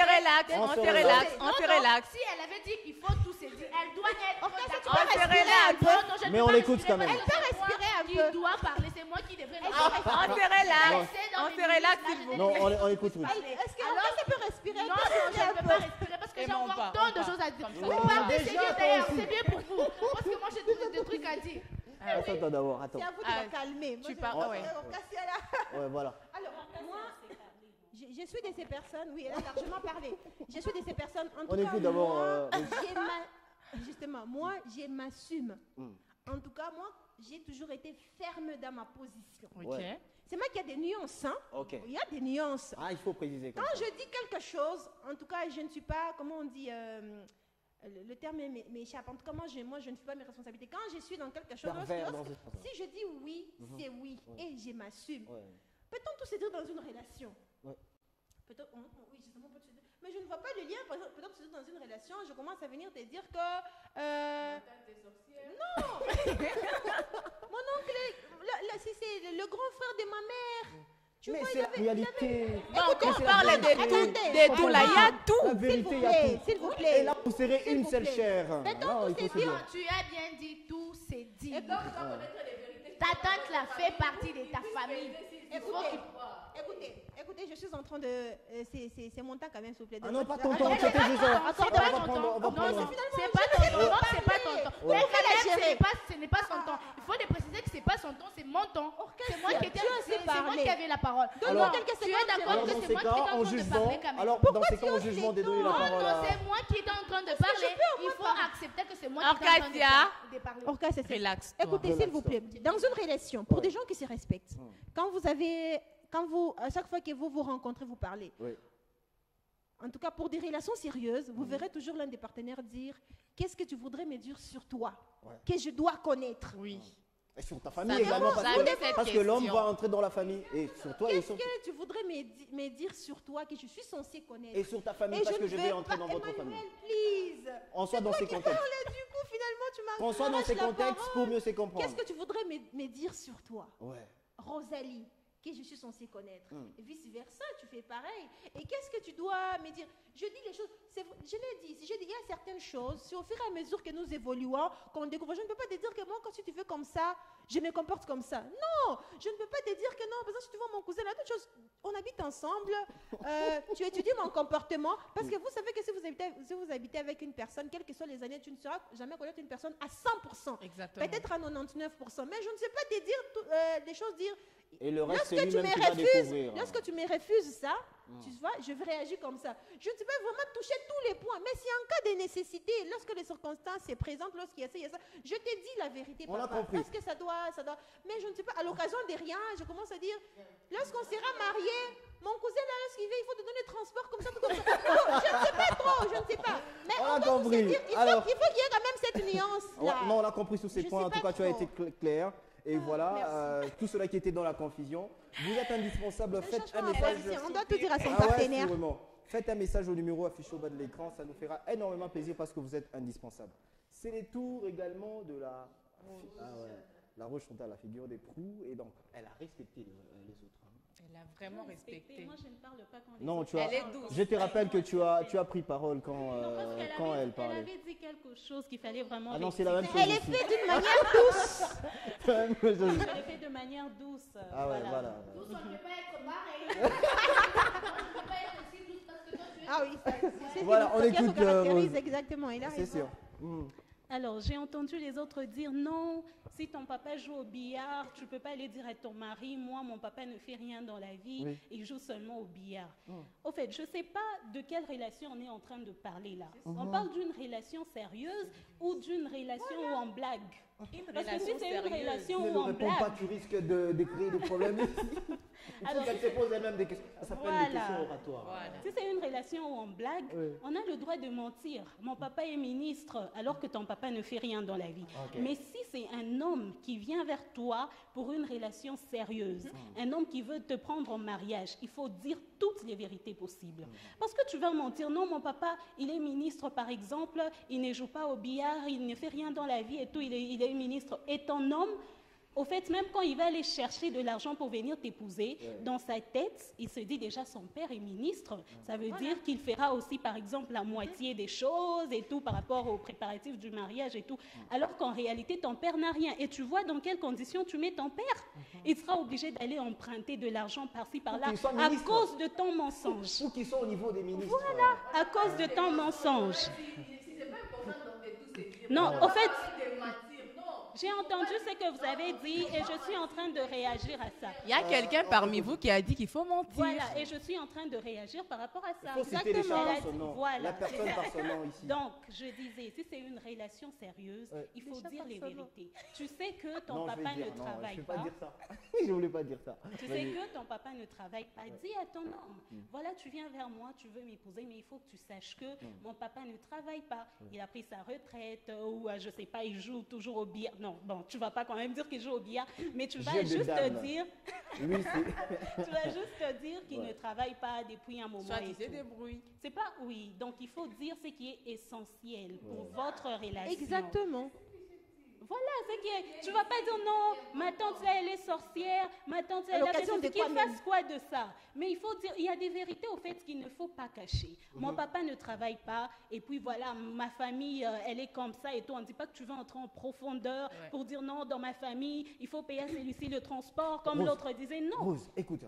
relaxe, on se relaxe, on se relaxe. Si elle avait dit qu'il faut tout se dire, elle doit être. On se relaxe. Mais on l'écoute quand même. Elle peut respirer un Qui peu. doit parler, c'est moi qui devrais. On se relaxe. On se relaxe, s'il vous plaît. Non, on écoute. Oui. Est-ce qu'elle peut respirer? Non, je ne peux pas respirer parce que j'ai encore tant de choses à dire. Vous partez, c'est bien d'ailleurs, c'est bien pour vous. Parce que moi, j'ai des trucs à dire. Attends d'abord, attends. C'est à vous de la calmer. Moi, Tu je- parles, ouais. Cassia, là. Ouais, voilà. Alors, moi, je suis de ces personnes, oui, elle a largement parlé. Je suis de ces personnes, en tout On cas, écoute d'abord. moi, justement, moi, je m'assume. En tout cas, moi, j'ai toujours été ferme dans ma position. Ok. Ouais. C'est moi qui ai des nuances, hein. Ok. Il y a des nuances. Ah, il faut préciser comme Quand ça. je dis quelque chose, en tout cas, je ne suis pas, comment on dit, le terme m'échappe. En tout cas, moi, je ne fais pas mes responsabilités. Quand je suis dans quelque chose, Pervers dans cette façon. si je dis oui, c'est oui, et je m'assume. Ouais. Peut-on tout se dire dans une relation? Ouais. Peut-être, oui, justement, peut se dire. Mais je ne vois pas le lien. Par exemple, peut-être se dire dans une relation, je commence à venir te dire que. Non. Mon oncle, si c'est le grand frère de ma mère. Tu Mais vois, c'est la réalité. Donc, on C'est la parle vérité. de tout là, il y a La tout. vérité, il y a tout. s'il vous plaît. Et là, vous serez S'il une vous seule plaît. chair. Peut-on Non, il tout faut se se dire? dire. Tu as bien dit, tout c'est dit. Ta tante là fait partie de ta famille. Il faut qu'il Écoutez, je suis en train de. C'est mon temps quand même, s'il vous plaît. Ah non, pas tonton, c'était juste ça. C'est On pas va ton prendre. temps. On va Non, prendre. c'est pas ton temps. Non, c'est pas ton temps. Ouais. Mais quand même, gérer. ce n'est pas son temps. Il faut le préciser que c'est pas son temps, c'est mon temps. C'est moi qui étais. Tu as assez C'est moi parlé. qui avais la parole. Donne-moi Non, quelques tu es secondes, d'accord Alors, que dans c'est ces moi qui cas, étais en en train de jugement, parler quand même. alors, dans ces cas, en jugement, donner la Non, parole non, à. c'est moi qui étais en train de parler. Il faut accepter que c'est moi qui étais en train Orcadia. de parler. Orca, c'est ça. Relax. Écoutez, s'il vous plaît, dans une relation, pour des gens qui se respectent, à chaque fois que vous vous rencontrez, vous parlez. Oui. En tout cas, pour des relations sérieuses, vous verrez toujours l'un des partenaires dire qu'est-ce que tu voudrais me dire sur toi, que je dois connaître. Oui. Et sur ta famille également, parce que l'homme va entrer dans la famille. Et sur toi et Qu'est-ce sur. que tu voudrais me dire sur toi que je suis censée connaître? Et sur ta famille, Et parce je que ne je vais vais entrer pas- dans votre Emmanuel, famille. please. On soit dans Toi ces qui contextes. parles, du coup, finalement, tu m'as. Qu'on soit dans ces contextes pour mieux se comprendre. Qu'est-ce que tu voudrais me dire sur toi, Ouais. Rosalie, que je suis censée connaître? Et vice-versa, tu fais pareil. Et qu'est-ce que tu dois me dire? Je dis les choses, je l'ai dit, il y a certaines choses, c'est au fur et à mesure que nous évoluons, qu'on découvre. Je ne peux pas te dire que moi, quand tu fais comme ça, je me comporte comme ça. Non, je ne peux pas te dire que non, par exemple, si tu vois mon cousin, la toute chose, on habite ensemble, tu étudies mon comportement, parce que vous savez que si vous habitez avec une personne, quelles que soient les années, tu ne sauras jamais connaître une personne à 100%. Exactement. Peut-être à 99%. Mais je ne sais pas te dire des choses, dire. Et le reste, c'est Lorsque tu lui-même me qui va refuses, découvrir. lorsque tu me refuses ça, tu vois, je vais réagir comme ça. Je ne sais pas vraiment toucher tous les points, mais si en cas de nécessité, lorsque les circonstances se présentent, lorsqu'il y a ça, je te dis la vérité, On a papa. compris. Parce que ça doit. Mais je ne sais pas, à l'occasion de rien, je commence à dire, lorsqu'on sera mariés, mon cousin là, lorsqu'il vient, il faut te donner le transport comme ça, tout comme ça. Non, je ne sais pas trop, je ne sais pas. Mais On on a doit tous se compris. dire, il faut qu'il y ait quand même cette nuance-là. Non, on a compris tous ces Je points. sais En tout pas cas, tu as trop. été clair. Et voilà, tout cela qui était dans la confusion. Vous êtes indispensable. Faites un Franchement, message. on doit tout dire à son Ah ouais, partenaire. vraiment. faites un message au numéro affiché au bas de l'écran. Ça nous fera énormément plaisir parce que vous êtes indispensables. C'est les tours également de la... La Rose Chantal, la figure des proues. Et donc, elle a respecté les autres. Elle a vraiment respecté. Moi, je ne parle pas quand Non, Elle est douce. je te rappelle que tu as pris parole quand elle parlait. Elle avait dit quelque chose qu'il fallait vraiment. Ah non, c'est la même chose. Elle est faite d'une manière douce. Elle est faite de manière douce. Ah ouais, voilà. Douce, on ne peut pas être pareil. On ne peut pas être aussi douce parce que toi, tu es... Ah oui, c'est Voilà, on ce qui écoute, vous caractérise Rose. exactement. Il a C'est raison. sûr. Alors, j'ai entendu les autres dire non, si ton papa joue au billard, tu ne peux pas aller dire à ton mari, moi, mon papa ne fait rien dans la vie, Oui. il joue seulement au billard. Au fait, je ne sais pas de quelle relation on est en train de parler là. On parle d'une relation sérieuse ou d'une relation où on blague. Parce que si c'est une relation Si elle où ne on répond pas, blague, tu risques de créer des problèmes ici. Il faut Alors, qu'elle se pose elle-même des questions. Ça s'appelle des Voilà. questions oratoires. si c'est une relation où on blague, Oui. on a le droit de mentir. Mon papa est ministre alors que ton papa ne fait rien dans la vie. Ok. Mais si c'est un homme qui vient vers toi pour une relation sérieuse, un homme qui veut te prendre en mariage, il faut dire toutes les vérités possibles. Parce que tu vas mentir, non, mon papa, il est ministre par exemple, il ne joue pas au billard, il ne fait rien dans la vie et tout, il est ministre. Et ton homme, au fait, même quand il va aller chercher de l'argent pour venir t'épouser, dans sa tête, il se dit déjà son père est ministre. Ça veut dire qu'il fera aussi, par exemple, la moitié des choses et tout par rapport aux préparatifs du mariage et tout. Alors qu'en réalité, ton père n'a rien. Et tu vois dans quelles conditions tu mets ton père. Il sera obligé d'aller emprunter de l'argent par-ci, par-là, Pour qu'il soit à ministre. cause de ton mensonge. Ou qui sont au niveau des ministres. Voilà, à cause de ton mensonge. Si c'est pas important d'enlever tous ces dires. Non, au fait, de mentir, non. j'ai entendu ce que vous avez dit et je suis en train de réagir à ça. Il y a quelqu'un parmi vous qui a dit qu'il faut mentir. Voilà, et je suis en train de réagir par rapport à ça. Il faut citer les gens Elle a par son dit- nom. Voilà, La personne c'est ça. par son nom ici. Donc, je disais, si c'est une relation sérieuse, il faut dire les vérités. Tu sais que ton Non, je vais papa dire, ne non, je travaille ne vais pas. pas dire ça. Je voulais pas dire ça. Tu sais que ton papa ne travaille pas. Dis à ton homme, voilà, tu viens vers moi, tu veux m'épouser, mais il faut que tu saches que mon papa ne travaille pas. Il a pris sa retraite ou, je sais pas, il joue toujours au billard. Non, bon, tu vas pas quand même dire qu'il joue au billard, mais tu vas Jeu de juste dames. dire, Oui, c'est... tu vas juste te dire qu'il ne travaille pas depuis un moment. Soit et il se tout. débrouille. C'est pas oui. Donc il faut dire ce qui est essentiel pour votre relation. Exactement. Voilà ce qui est. Tu vas pas dire non, ma tante là elle est sorcière, ma tante là, elle a fait l'occasion ceci, de qu'il quoi même? fasse quoi de ça. Mais il faut dire, il y a des vérités au fait qu'il ne faut pas cacher. Mon papa ne travaille pas et puis voilà, ma famille elle est comme ça et tout. On ne dit pas que tu vas entrer en profondeur pour dire non, dans ma famille il faut payer à celui-ci le transport comme Rose, l'autre disait non. Rose, écoute,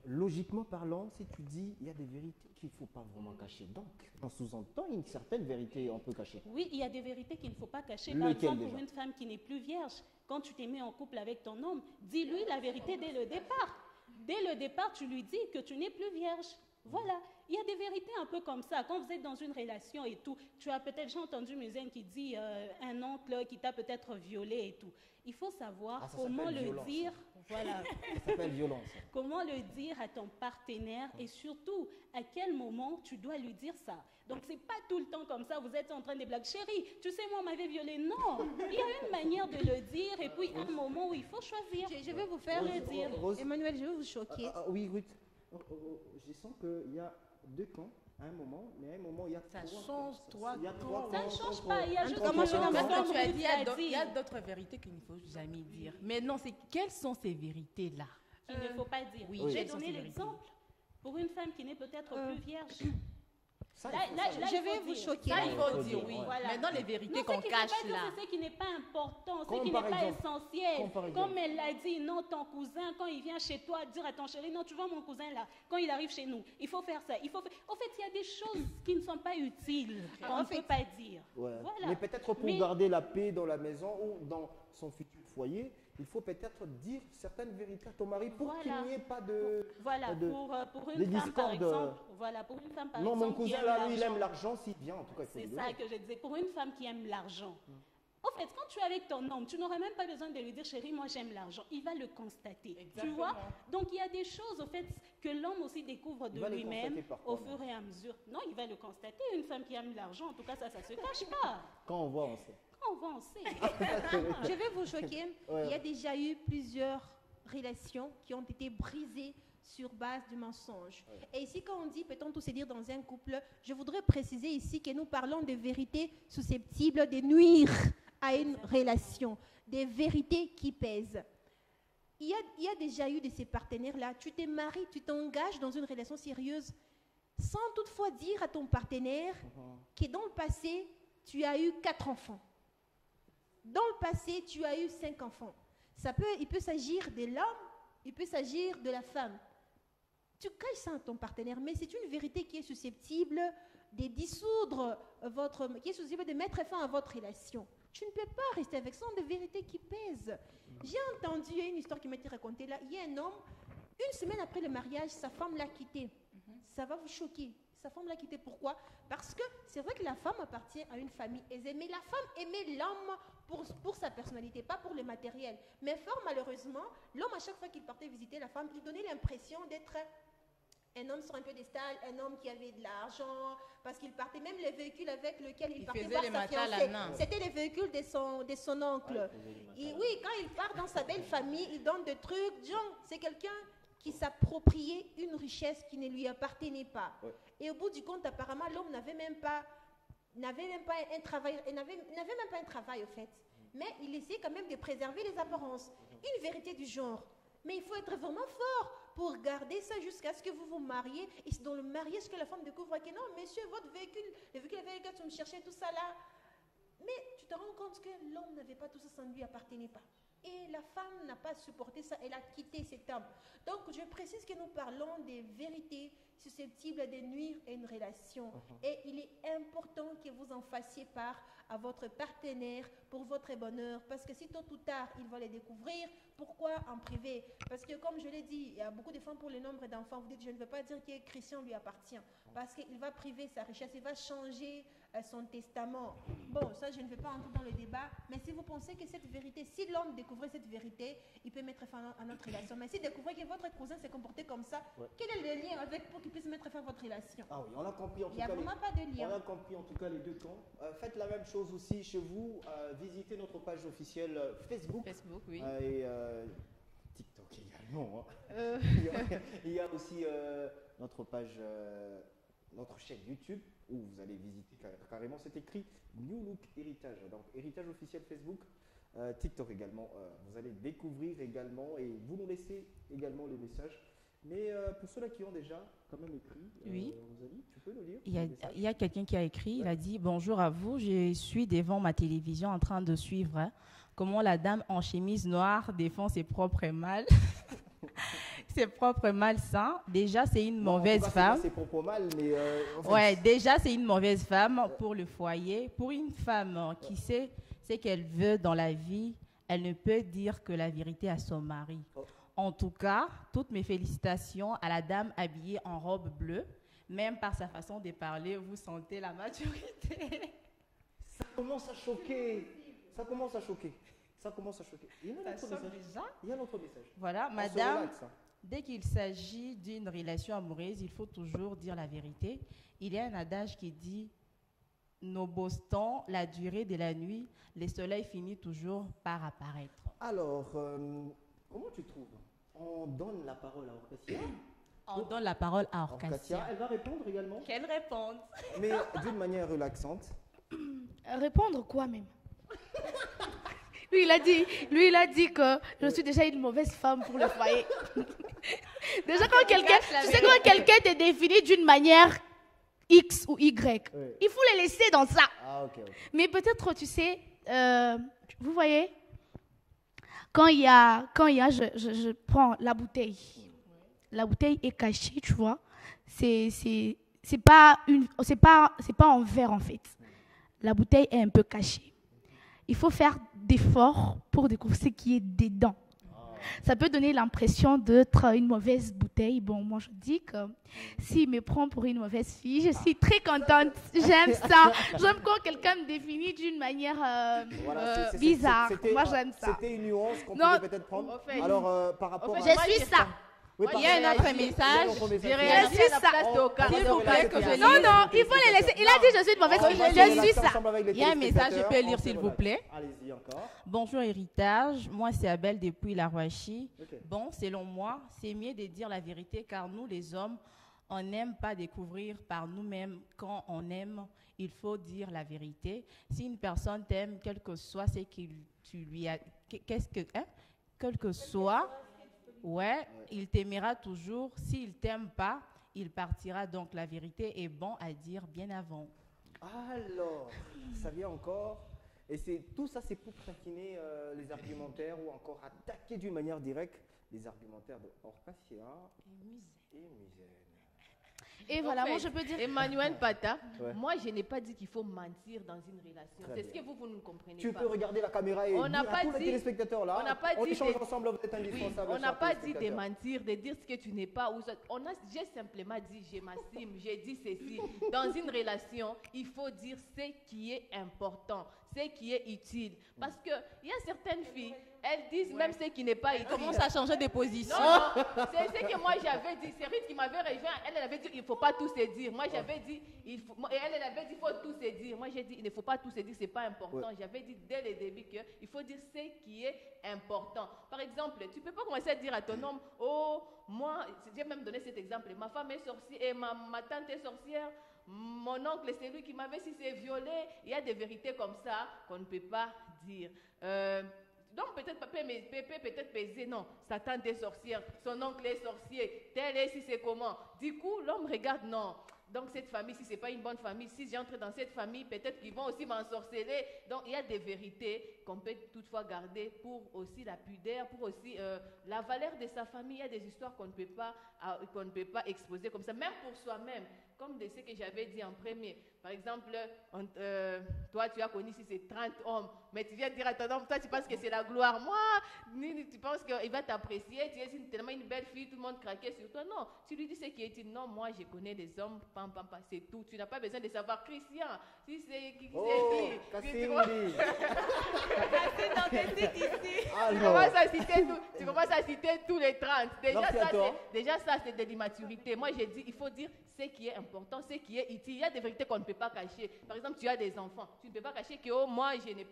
logiquement parlant, si tu dis il y a des vérités qu'il ne faut pas vraiment cacher, donc on sous-entend une certaine vérité on peut cacher. Oui, il y a des vérités qu'il ne faut pas cacher. Par Lequel exemple, pour déjà? une femme qui n'est plus vierge, quand tu t'es mis en couple avec ton homme, dis-lui la vérité dès le départ. Dès le départ, tu lui dis que tu n'es plus vierge. Voilà. Il y a des vérités un peu comme ça. Quand vous êtes dans une relation et tout, tu as peut-être, j'ai entendu Musaine qui dit un oncle qui t'a peut-être violé et tout. Il faut savoir Ah, ça comment s'appelle le violence. dire. Voilà. Ça s'appelle violence. Comment le dire à ton partenaire et surtout à quel moment tu dois lui dire ça. Donc c'est pas tout le temps comme ça, vous êtes en train de blaguer. Chérie, tu sais moi on m'avait violé. Non, il y a une manière de le dire et puis un moment où il faut choisir. Je vais vous faire le dire. Rose. Emmanuel, je vais vous choquer. Oui, Ruth. Je sens qu'il y a deux camps à un moment, mais à un moment il y a Ça trois change, camps. trois Il y a camps. trois Ça ne camps change contre- pas, il y a En tout juste cas, moi, je suis dans Parce ma que tu as dit, Ruth il y a d'autres vérités qu'il ne faut jamais dire. Mais non, c'est quelles sont ces vérités-là? qu'il ne faut pas dire. Oui, J'ai quelles sont donné ces vérités? l'exemple pour une femme qui n'est peut-être plus vierge. Ça, Là, il faut savoir. Je il vais faut vous dire. choquer. Ça, il faut faut dire dire, oui. ouais. Voilà. Maintenant, les vérités Non, qu'on ce qui ne cache faut pas dire, là. c'est ce qui n'est pas important, ce Comme qui par n'est pas exemple. essentiel. Comme par exemple. Comme elle l'a dit, non, ton cousin, quand il vient chez toi, dire à ton chéri, non, tu vois mon cousin là, quand il arrive chez nous, il faut faire ça. Il faut faire... En fait, il y a des choses qui ne sont pas utiles, qu'on ne peut pas dire. Ouais. Voilà. Mais peut-être pour Mais- garder la paix dans la maison ou dans son futur foyer, il faut peut-être dire certaines vérités à ton mari pour Voilà. qu'il n'y ait pas de... Voilà, de- pour des une femme par discordes. exemple, voilà, pour une femme par Non, exemple mon qui cousin aime là, lui, il l'argent. aime l'argent s'il vient, en tout cas. il faut C'est lui ça donner. que je disais. Pour une femme qui aime l'argent, en fait, quand tu es avec ton homme, tu n'auras même pas besoin de lui dire, chérie, moi j'aime l'argent. Il va le constater. Tu vois? Donc il y a des choses, au fait, que l'homme aussi découvre de Il va les lui-même constater par au quoi, fur et à mesure. Non, il va le constater. Une femme qui aime l'argent, en tout cas, ça se cache pas. Quand on voit, on sait. Quand on va, on sait. Je vais vous choquer. Ouais. Il y a déjà eu plusieurs relations qui ont été brisées sur base du mensonge. Et ici, quand on dit peut-on tout se dire dans un couple, je voudrais préciser ici que nous parlons de vérités susceptibles de nuire à une relation, des vérités qui pèsent. Il y a déjà eu de ces partenaires-là, tu te maries, tu t'engages dans une relation sérieuse, sans toutefois dire à ton partenaire que dans le passé, tu as eu 4 enfants. Dans le passé, tu as eu 5 enfants. Il peut s'agir de l'homme, il peut s'agir de la femme. Tu caches ça à ton partenaire, mais c'est une vérité qui est susceptible de dissoudre qui est susceptible de mettre fin à votre relation. Tu ne peux pas rester avec ça, ce sont des vérités qui pèsent. J'ai entendu une histoire qui m'a été racontée là. Il y a un homme, une semaine après le mariage, sa femme l'a quitté. Ça va vous choquer. Sa femme l'a quitté. Pourquoi? Parce que c'est vrai que la femme appartient à une famille aisée, mais la femme aimait l'homme pour sa personnalité, pas pour le matériel. Mais fort malheureusement, l'homme, à chaque fois qu'il partait visiter la femme, il donnait l'impression d'être un homme sur un pédestal, un homme qui avait de l'argent, parce qu'il partait, même les véhicules avec lesquels il partait voir sa fiancée, c'était les véhicules de son oncle. Et oui, quand il part dans sa belle famille, il donne des trucs, genre, c'est quelqu'un qui s'appropriait une richesse qui ne lui appartenait pas. Et au bout du compte, apparemment, l'homme n'avait même pas un travail, au fait. Mais il essayait quand même de préserver les apparences. Une vérité du genre. Mais il faut être vraiment fort pour garder ça jusqu'à ce que vous vous mariez. Et c'est dans le mariage que la femme découvre que non, monsieur, votre véhicule, le véhicule avec lequel tu me cherchais, tout ça là. Mais tu te rends compte que l'homme n'avait pas tout ça, ça ne lui appartenait pas. Et la femme n'a pas supporté ça, elle a quitté cet homme. Donc, je précise que nous parlons des vérités susceptibles de nuire à une relation. Et il est important que vous en fassiez part à votre partenaire pour votre bonheur. Parce que si tôt ou tard, il va les découvrir, pourquoi en privé? Parce que comme je l'ai dit, il y a beaucoup de femmes pour le nombre d'enfants. Vous dites, je ne veux pas dire que Christian lui appartient. Parce qu'il va priver sa richesse, il va changer son testament. Bon, ça, je ne vais pas entrer dans le débat. Mais si vous pensez que cette vérité, si l'homme découvrait cette vérité, il peut mettre fin à notre relation. Mais s'il découvrait que votre cousin s'est comporté comme ça, quel est le lien pour qu'il puisse mettre fin à votre relation? Ah oui, on a compris en tout cas. Il n'y a vraiment pas de lien. On a compris en tout cas les deux camps. Faites la même chose aussi chez vous. Visitez notre page officielle Facebook. Facebook, oui. Et TikTok également. Il y a aussi notre page, notre chaîne YouTube où vous allez visiter carrément. C'est écrit New Look Héritage. Donc Héritage officiel Facebook, TikTok également. Vous allez découvrir également et vous nous laissez également les messages. Mais pour ceux-là qui ont déjà quand même écrit, oui. Rosalie, tu peux le lire? Il y a quelqu'un qui a écrit, il a dit « Bonjour à vous, je suis devant ma télévision en train de suivre comment la dame en chemise noire défend ses propres mâles. » Ses propres malsains. Déjà, c'est une mauvaise femme. Ses propres mâles, mais ouais, déjà, c'est une mauvaise femme pour le foyer. Pour une femme qui sait ce qu'elle veut dans la vie, elle ne peut dire que la vérité à son mari. En tout cas, toutes mes félicitations à la dame habillée en robe bleue. Même par sa façon de parler, vous sentez la maturité. Ça commence à choquer. Ça commence à choquer. Il y a un autre message. Il y a un autre message. Voilà, madame, dès qu'il s'agit d'une relation amoureuse, il faut toujours dire la vérité. Il y a un adage qui dit « Nonobstant la durée de la nuit, le soleil finit toujours par apparaître. » Alors, comment tu trouves? On donne la parole à Orcasia. On donne la parole à Orcasia. Elle va répondre également. Qu'elle réponde. Mais d'une manière relaxante. Répondre quoi même? Lui, il a dit que je suis déjà une mauvaise femme pour le foyer. Déjà, quand quelqu'un te définit d'une manière X ou Y, il faut les laisser dans ça. Ah, okay. Mais peut-être, tu sais, vous voyez, quand il y a, je prends la bouteille. La bouteille est cachée, tu vois. C'est pas en verre, en fait. La bouteille est un peu cachée. Il faut faire d'efforts pour découvrir ce qui est dedans. Ça peut donner l'impression d'être une mauvaise bouteille. Bon, moi, je dis que s'il me prend pour une mauvaise fille, je suis très contente. J'aime ça. J'aime quand quelqu'un me définit d'une manière bizarre. Moi, j'aime ça. C'était une nuance qu'on pouvait peut-être prendre. En fait, alors, par rapport je suis ça. Oui, Il y a un autre message. J'ai réagi à la place de Oka. S'il vous plaît, que je lise. Non, non, il faut les laisser. Il a dit je suis une mauvaise fille. Je suis ça. Il y a un message, je peux lire s'il vous plaît. Allez-y encore. Bonjour Héritage, moi c'est Abel depuis la Roachie. Ok. Bon, selon moi, c'est mieux de dire la vérité car nous les hommes, on n'aime pas découvrir par nous-mêmes. Quand on aime, il faut dire la vérité. Si une personne t'aime, quel que soit ce que tu lui as... Quel que soit, ouais, il t'aimera toujours. S'il t'aime pas, il partira. Donc la vérité est bon à dire bien avant. Alors, ça vient encore. Et tout ça, c'est pour taquiner les argumentaires ou encore attaquer d'une manière directe les argumentaires de Orcasia et Misène. Et voilà, en moi, fait, je peux dire- Emmanuel Pata, Ouais. moi je n'ai pas dit qu'il faut mentir dans une relation. Très C'est ce bien. que vous ne comprenez Tu pas. peux regarder la caméra et On n'a dire pas à tous les dit- téléspectateurs là, on n'a pas dit échange des- ensemble, vous êtes Oui, indispensables. on n'a chers pas dit de téléspectateurs. mentir, de dire ce que tu n'es pas. J'ai simplement dit, je m'estime, j'ai dit ceci. Dans une relation, il faut dire ce qui est important, ce qui est utile. Parce qu'il y a certaines filles, elles disent même ce qui n'est pas utile. Commence à changer de position. Non, c'est ce que moi j'avais dit. C'est Ruth qui m'avait rejoint. Elle avait dit il ne faut pas tout se dire. Moi j'avais dit et elle avait dit il faut tout se dire. Moi j'ai dit il ne faut pas tout se dire, c'est pas important. J'avais dit dès le début qu'il faut dire ce qui est important. Par exemple, tu ne peux pas commencer à dire à ton homme oh moi, j'ai même donné cet exemple. Ma femme est sorcière et ma tante est sorcière. Mon oncle, c'est lui qui m'avait si c'est violé. Il y a des vérités comme ça qu'on ne peut pas dire. Donc peut-être Pépé peut-être pesé, non, sa tante est sorcière, son oncle est sorcier, tel est si c'est comment. Du coup, l'homme regarde, non. Donc cette famille, si ce n'est pas une bonne famille, si j'entre dans cette famille, peut-être qu'ils vont aussi m'ensorceler. Donc il y a des vérités qu'on peut toutefois garder pour aussi la pudeur, pour aussi la valeur de sa famille. Il y a des histoires qu'on ne peut pas exposer comme ça, même pour soi-même. Comme de ce que j'avais dit en premier. Par exemple, toi, tu as connu si c'est 30 hommes, mais tu viens dire à ton homme, toi, tu penses que c'est la gloire. Moi, tu penses qu'il va t'apprécier, tu es tellement une belle fille, tout le monde craquait sur toi. Non, tu lui dis ce qui est dit. Non, moi, je connais des hommes, pam, pam, pam, c'est tout. Tu n'as pas besoin de savoir. Christian, si c'est qui Oh, c'est Cassindi. Tu commences à citer tous les 30. Merci à toi. Déjà, ça, c'est de l'immaturité. Moi, j'ai dit, il faut dire ce qui est important, ce qui est utile. Il y a des vérités qu'on ne peut pas cacher. Par exemple, tu as des enfants. Tu ne peux pas cacher que oh, moi, je n'ai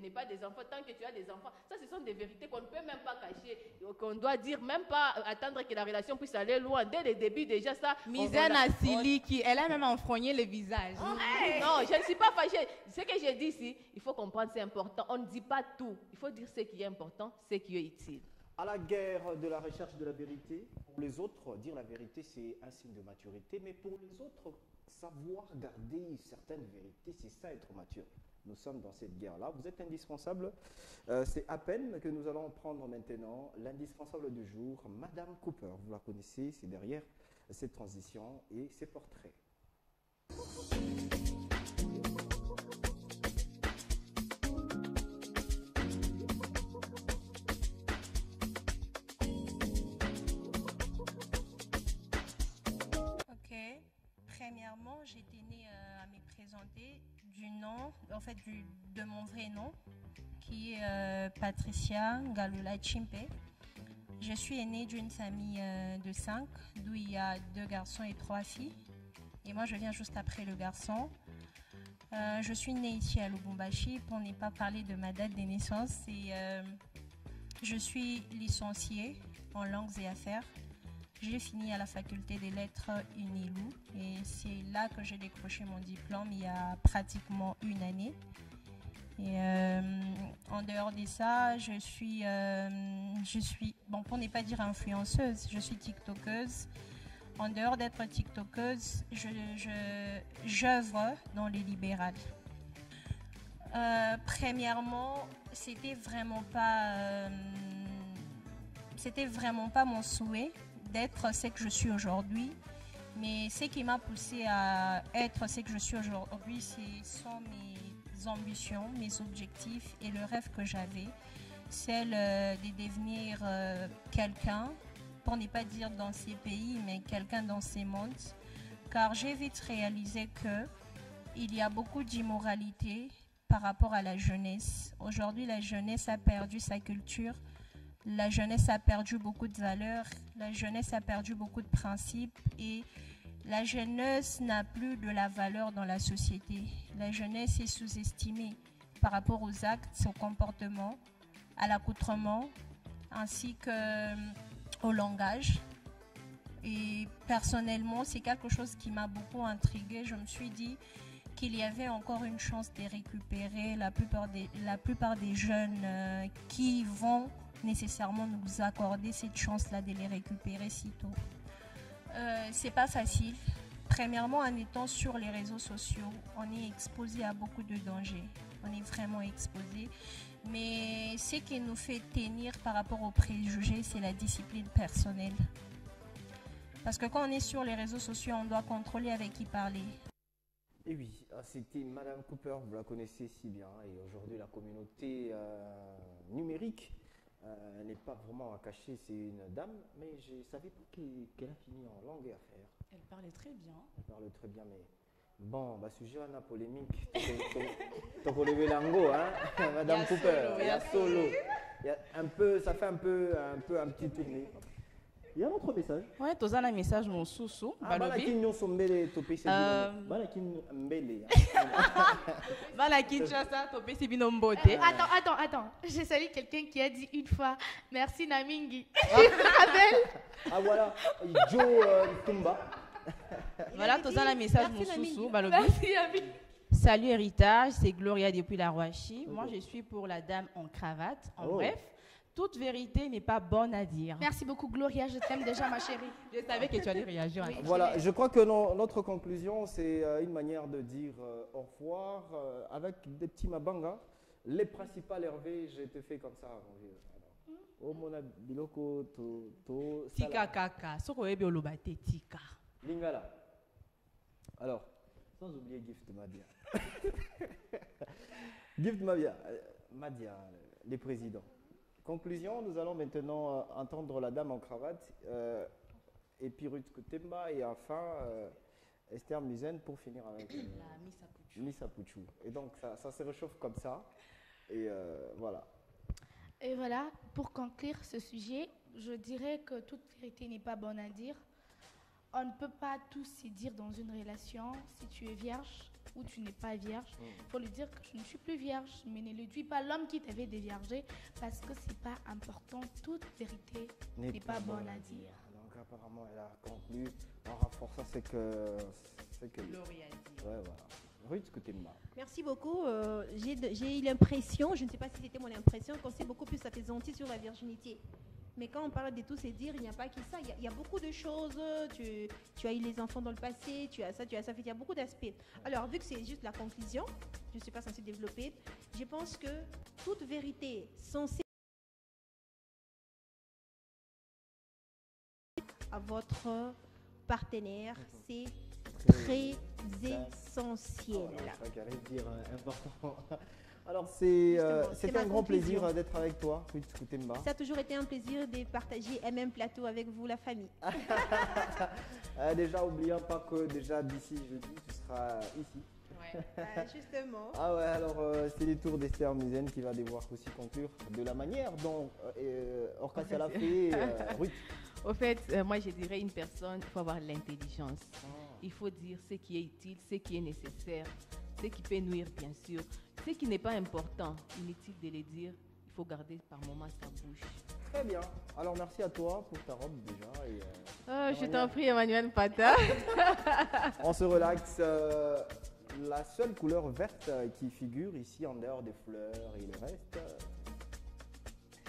pas des enfants. Tant que tu as des enfants, ça, ce sont des vérités qu'on ne peut même pas cacher. Qu'on doit dire, même pas attendre que la relation puisse aller loin. Dès le début, déjà, ça... Misène Assili, elle a même enfrogné le visage. Non, je ne suis pas fâchée. Ce que j'ai dit ici, il faut comprendre, c'est important. On ne dit pas tout. Il faut dire ce qui est important, ce qui est utile. À la guerre de la recherche de la vérité, pour les autres, dire la vérité, c'est un signe de maturité, mais pour les autres, savoir garder certaines vérités, c'est ça être mature. Nous sommes dans cette guerre-là. Vous êtes indispensable. C'est à peine que nous allons prendre maintenant l'indispensable du jour, Madame Cooper. Vous la connaissez, c'est derrière cette transition et ses portraits. Ok. Premièrement, j'ai tenu à me présenter du nom, en fait de mon vrai nom, qui est Patricia Galula Chimpe. Je suis aînée d'une famille de 5, d'où il y a 2 garçons et 3 filles. Et moi, je viens juste après le garçon. Je suis née ici à Lubumbashi, pour ne pas parler de ma date de naissance. Et, je suis licenciée en langues et affaires. J'ai fini à la faculté des lettres UNILU et c'est là que j'ai décroché mon diplôme il y a pratiquement 1 année. Et en dehors de ça, je suis, bon, pour ne pas dire influenceuse, je suis tiktokeuse. En dehors d'être tiktokeuse, j'œuvre dans les libérales. Premièrement, c'était vraiment pas mon souhait d'être ce que je suis aujourd'hui, mais ce qui m'a poussée à être ce que je suis aujourd'hui, ce sont mes ambitions, mes objectifs et le rêve que j'avais, celle de devenir quelqu'un, pour ne pas dire dans ces pays, mais quelqu'un dans ces mondes, car j'ai vite réalisé qu'il y a beaucoup d'immoralité par rapport à la jeunesse. Aujourd'hui, la jeunesse a perdu sa culture La jeunesse a perdu beaucoup de valeurs, la jeunesse a perdu beaucoup de principes et la jeunesse n'a plus de la valeur dans la société. La jeunesse est sous-estimée par rapport aux actes, au comportement, à l'accoutrement, ainsi qu'au langage. Et personnellement, c'est quelque chose qui m'a beaucoup intriguée. Je me suis dit qu'il y avait encore une chance de récupérer la plupart des jeunes qui vont nécessairement nous accorder cette chance-là de les récupérer si tôt. C'est pas facile. Premièrement, en étant sur les réseaux sociaux, on est exposé à beaucoup de dangers. On est vraiment exposé. Mais ce qui nous fait tenir par rapport aux préjugés, c'est la discipline personnelle. Parce que quand on est sur les réseaux sociaux, on doit contrôler avec qui parler. Et oui, c'était Madame Cooper, vous la connaissez si bien. Et aujourd'hui, la communauté numérique n'est pas vraiment à cacher, c'est une dame, mais je ne savais pas qu'elle a fini en langue et affaires. Elle parlait très bien. Elle parle très bien, mais bon, sujet à la polémique. Donc on levé l'ango, hein, Madame Cooper. Il y a solo. Il y a un peu, ça fait un petit tournée. Il y a un autre message. Oui, tu as un message mon sous-sous. Balakin nous sommes mêlés topé c'est Balakin mêlé. Balakin chassa topé c'est binomboté. Attends. J'ai salué quelqu'un qui a dit une fois merci Namingi. Ah voilà, Joe Tumba. Voilà, tu as un message mon sous-sous. Merci Ami. Salut Héritage, c'est Gloria depuis la Roachie. Moi, je suis pour la dame en cravate. En bref, toute vérité n'est pas bonne à dire. Merci beaucoup Gloria, je t'aime déjà ma chérie. Je savais que tu allais réagir. Oui, voilà, je crois que notre conclusion, c'est une manière de dire au revoir avec des petits mabanga. Les principales Hervé, je te fais comme ça, mon vieux. Oh mon biloko to Tika kaka, soko ebe olobate tika. Lingala. Alors, sans oublier Gift Madia. Gift Madia, les présidents. Conclusion, nous allons maintenant entendre la dame en cravate, et puis Ruth Kutemba, et enfin Esther Musen pour finir avec Missa Puchou. Et donc ça se réchauffe comme ça, et voilà. Et voilà, pour conclure ce sujet, je dirais que toute vérité n'est pas bonne à dire. On ne peut pas tout se dire dans une relation. Si tu es vierge ou tu n'es pas vierge, il faut lui dire que je ne suis plus vierge, mais ne le dis pas l'homme qui t'avait déviergé parce que c'est pas important. Toute vérité n'est pas bonne à dire. Donc apparemment elle a conclu en renforçant ce que Gloria a dit. Ouais, voilà. Ruth Kutemba. Merci beaucoup. J'ai eu l'impression, je ne sais pas si c'était mon impression, qu'on s'est beaucoup plus apaisanti sur la virginité. Mais quand on parle de tout ces dire, il n'y a pas que ça. Il y a beaucoup de choses. Tu as eu les enfants dans le passé, tu as ça. Il y a beaucoup d'aspects. Alors, vu que c'est juste la conclusion, je ne suis pas censée développer, je pense que toute vérité censée à votre partenaire, c'est très essentiel. Important. Alors, c'était un grand plaisir d'être avec toi, Ruth Kutemba. Ça a toujours été un plaisir de partager un même plateau avec vous, la famille. Déjà, n'oublions pas que déjà d'ici jeudi, tu seras ici. Ouais. Justement. Ah ouais, alors c'est les tours d'Esther Musen qui va devoir aussi conclure de la manière dont Orcasia l'a fait, Ruth. Au fait, moi je dirais une personne, il faut avoir l'intelligence. Il faut dire ce qui est utile, ce qui est nécessaire, ce qui peut nuire bien sûr. Ce qui n'est pas important, inutile de le dire, il faut garder par moment sa bouche. Très bien. Alors merci à toi pour ta robe déjà. Et, je t'en prie Emmanuel Pata. On se relaxe. La seule couleur verte qui figure ici en dehors des fleurs et le reste,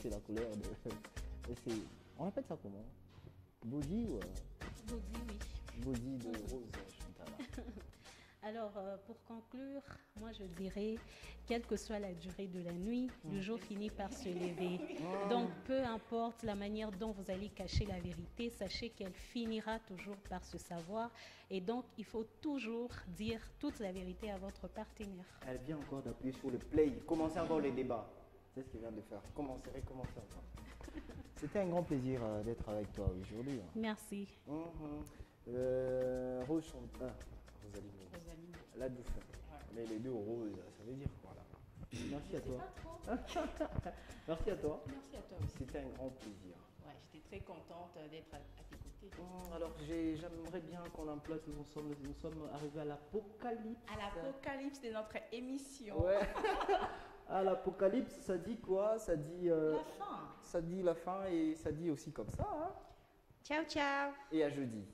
c'est la couleur de... On appelle ça comment? Body ou... Body, oui. Body de rose, Chantal. Alors, pour conclure, moi je dirais, quelle que soit la durée de la nuit, le jour finit par se lever. Donc, peu importe la manière dont vous allez cacher la vérité, sachez qu'elle finira toujours par se savoir. Et donc, il faut toujours dire toute la vérité à votre partenaire. Elle vient encore d'appuyer sur le play. Commencez encore les débats. C'est ce qu'elle vient de faire. Recommencer encore. C'était un grand plaisir d'être avec toi aujourd'hui. Merci. Rosaline. La douce. Ouais. Mais les deux roses, ça veut dire quoi là? Merci à toi. Pas trop. Merci à toi. Merci à toi aussi. C'était un grand plaisir. Ouais, j'étais très contente d'être à tes côtés. Alors j'aimerais bien qu'on emploie que nous sommes arrivés à l'apocalypse. À l'apocalypse de notre émission. Ouais. À l'apocalypse, ça dit quoi? Ça dit La fin. Ça dit la fin et ça dit aussi comme ça. Hein? Ciao, ciao. Et à jeudi.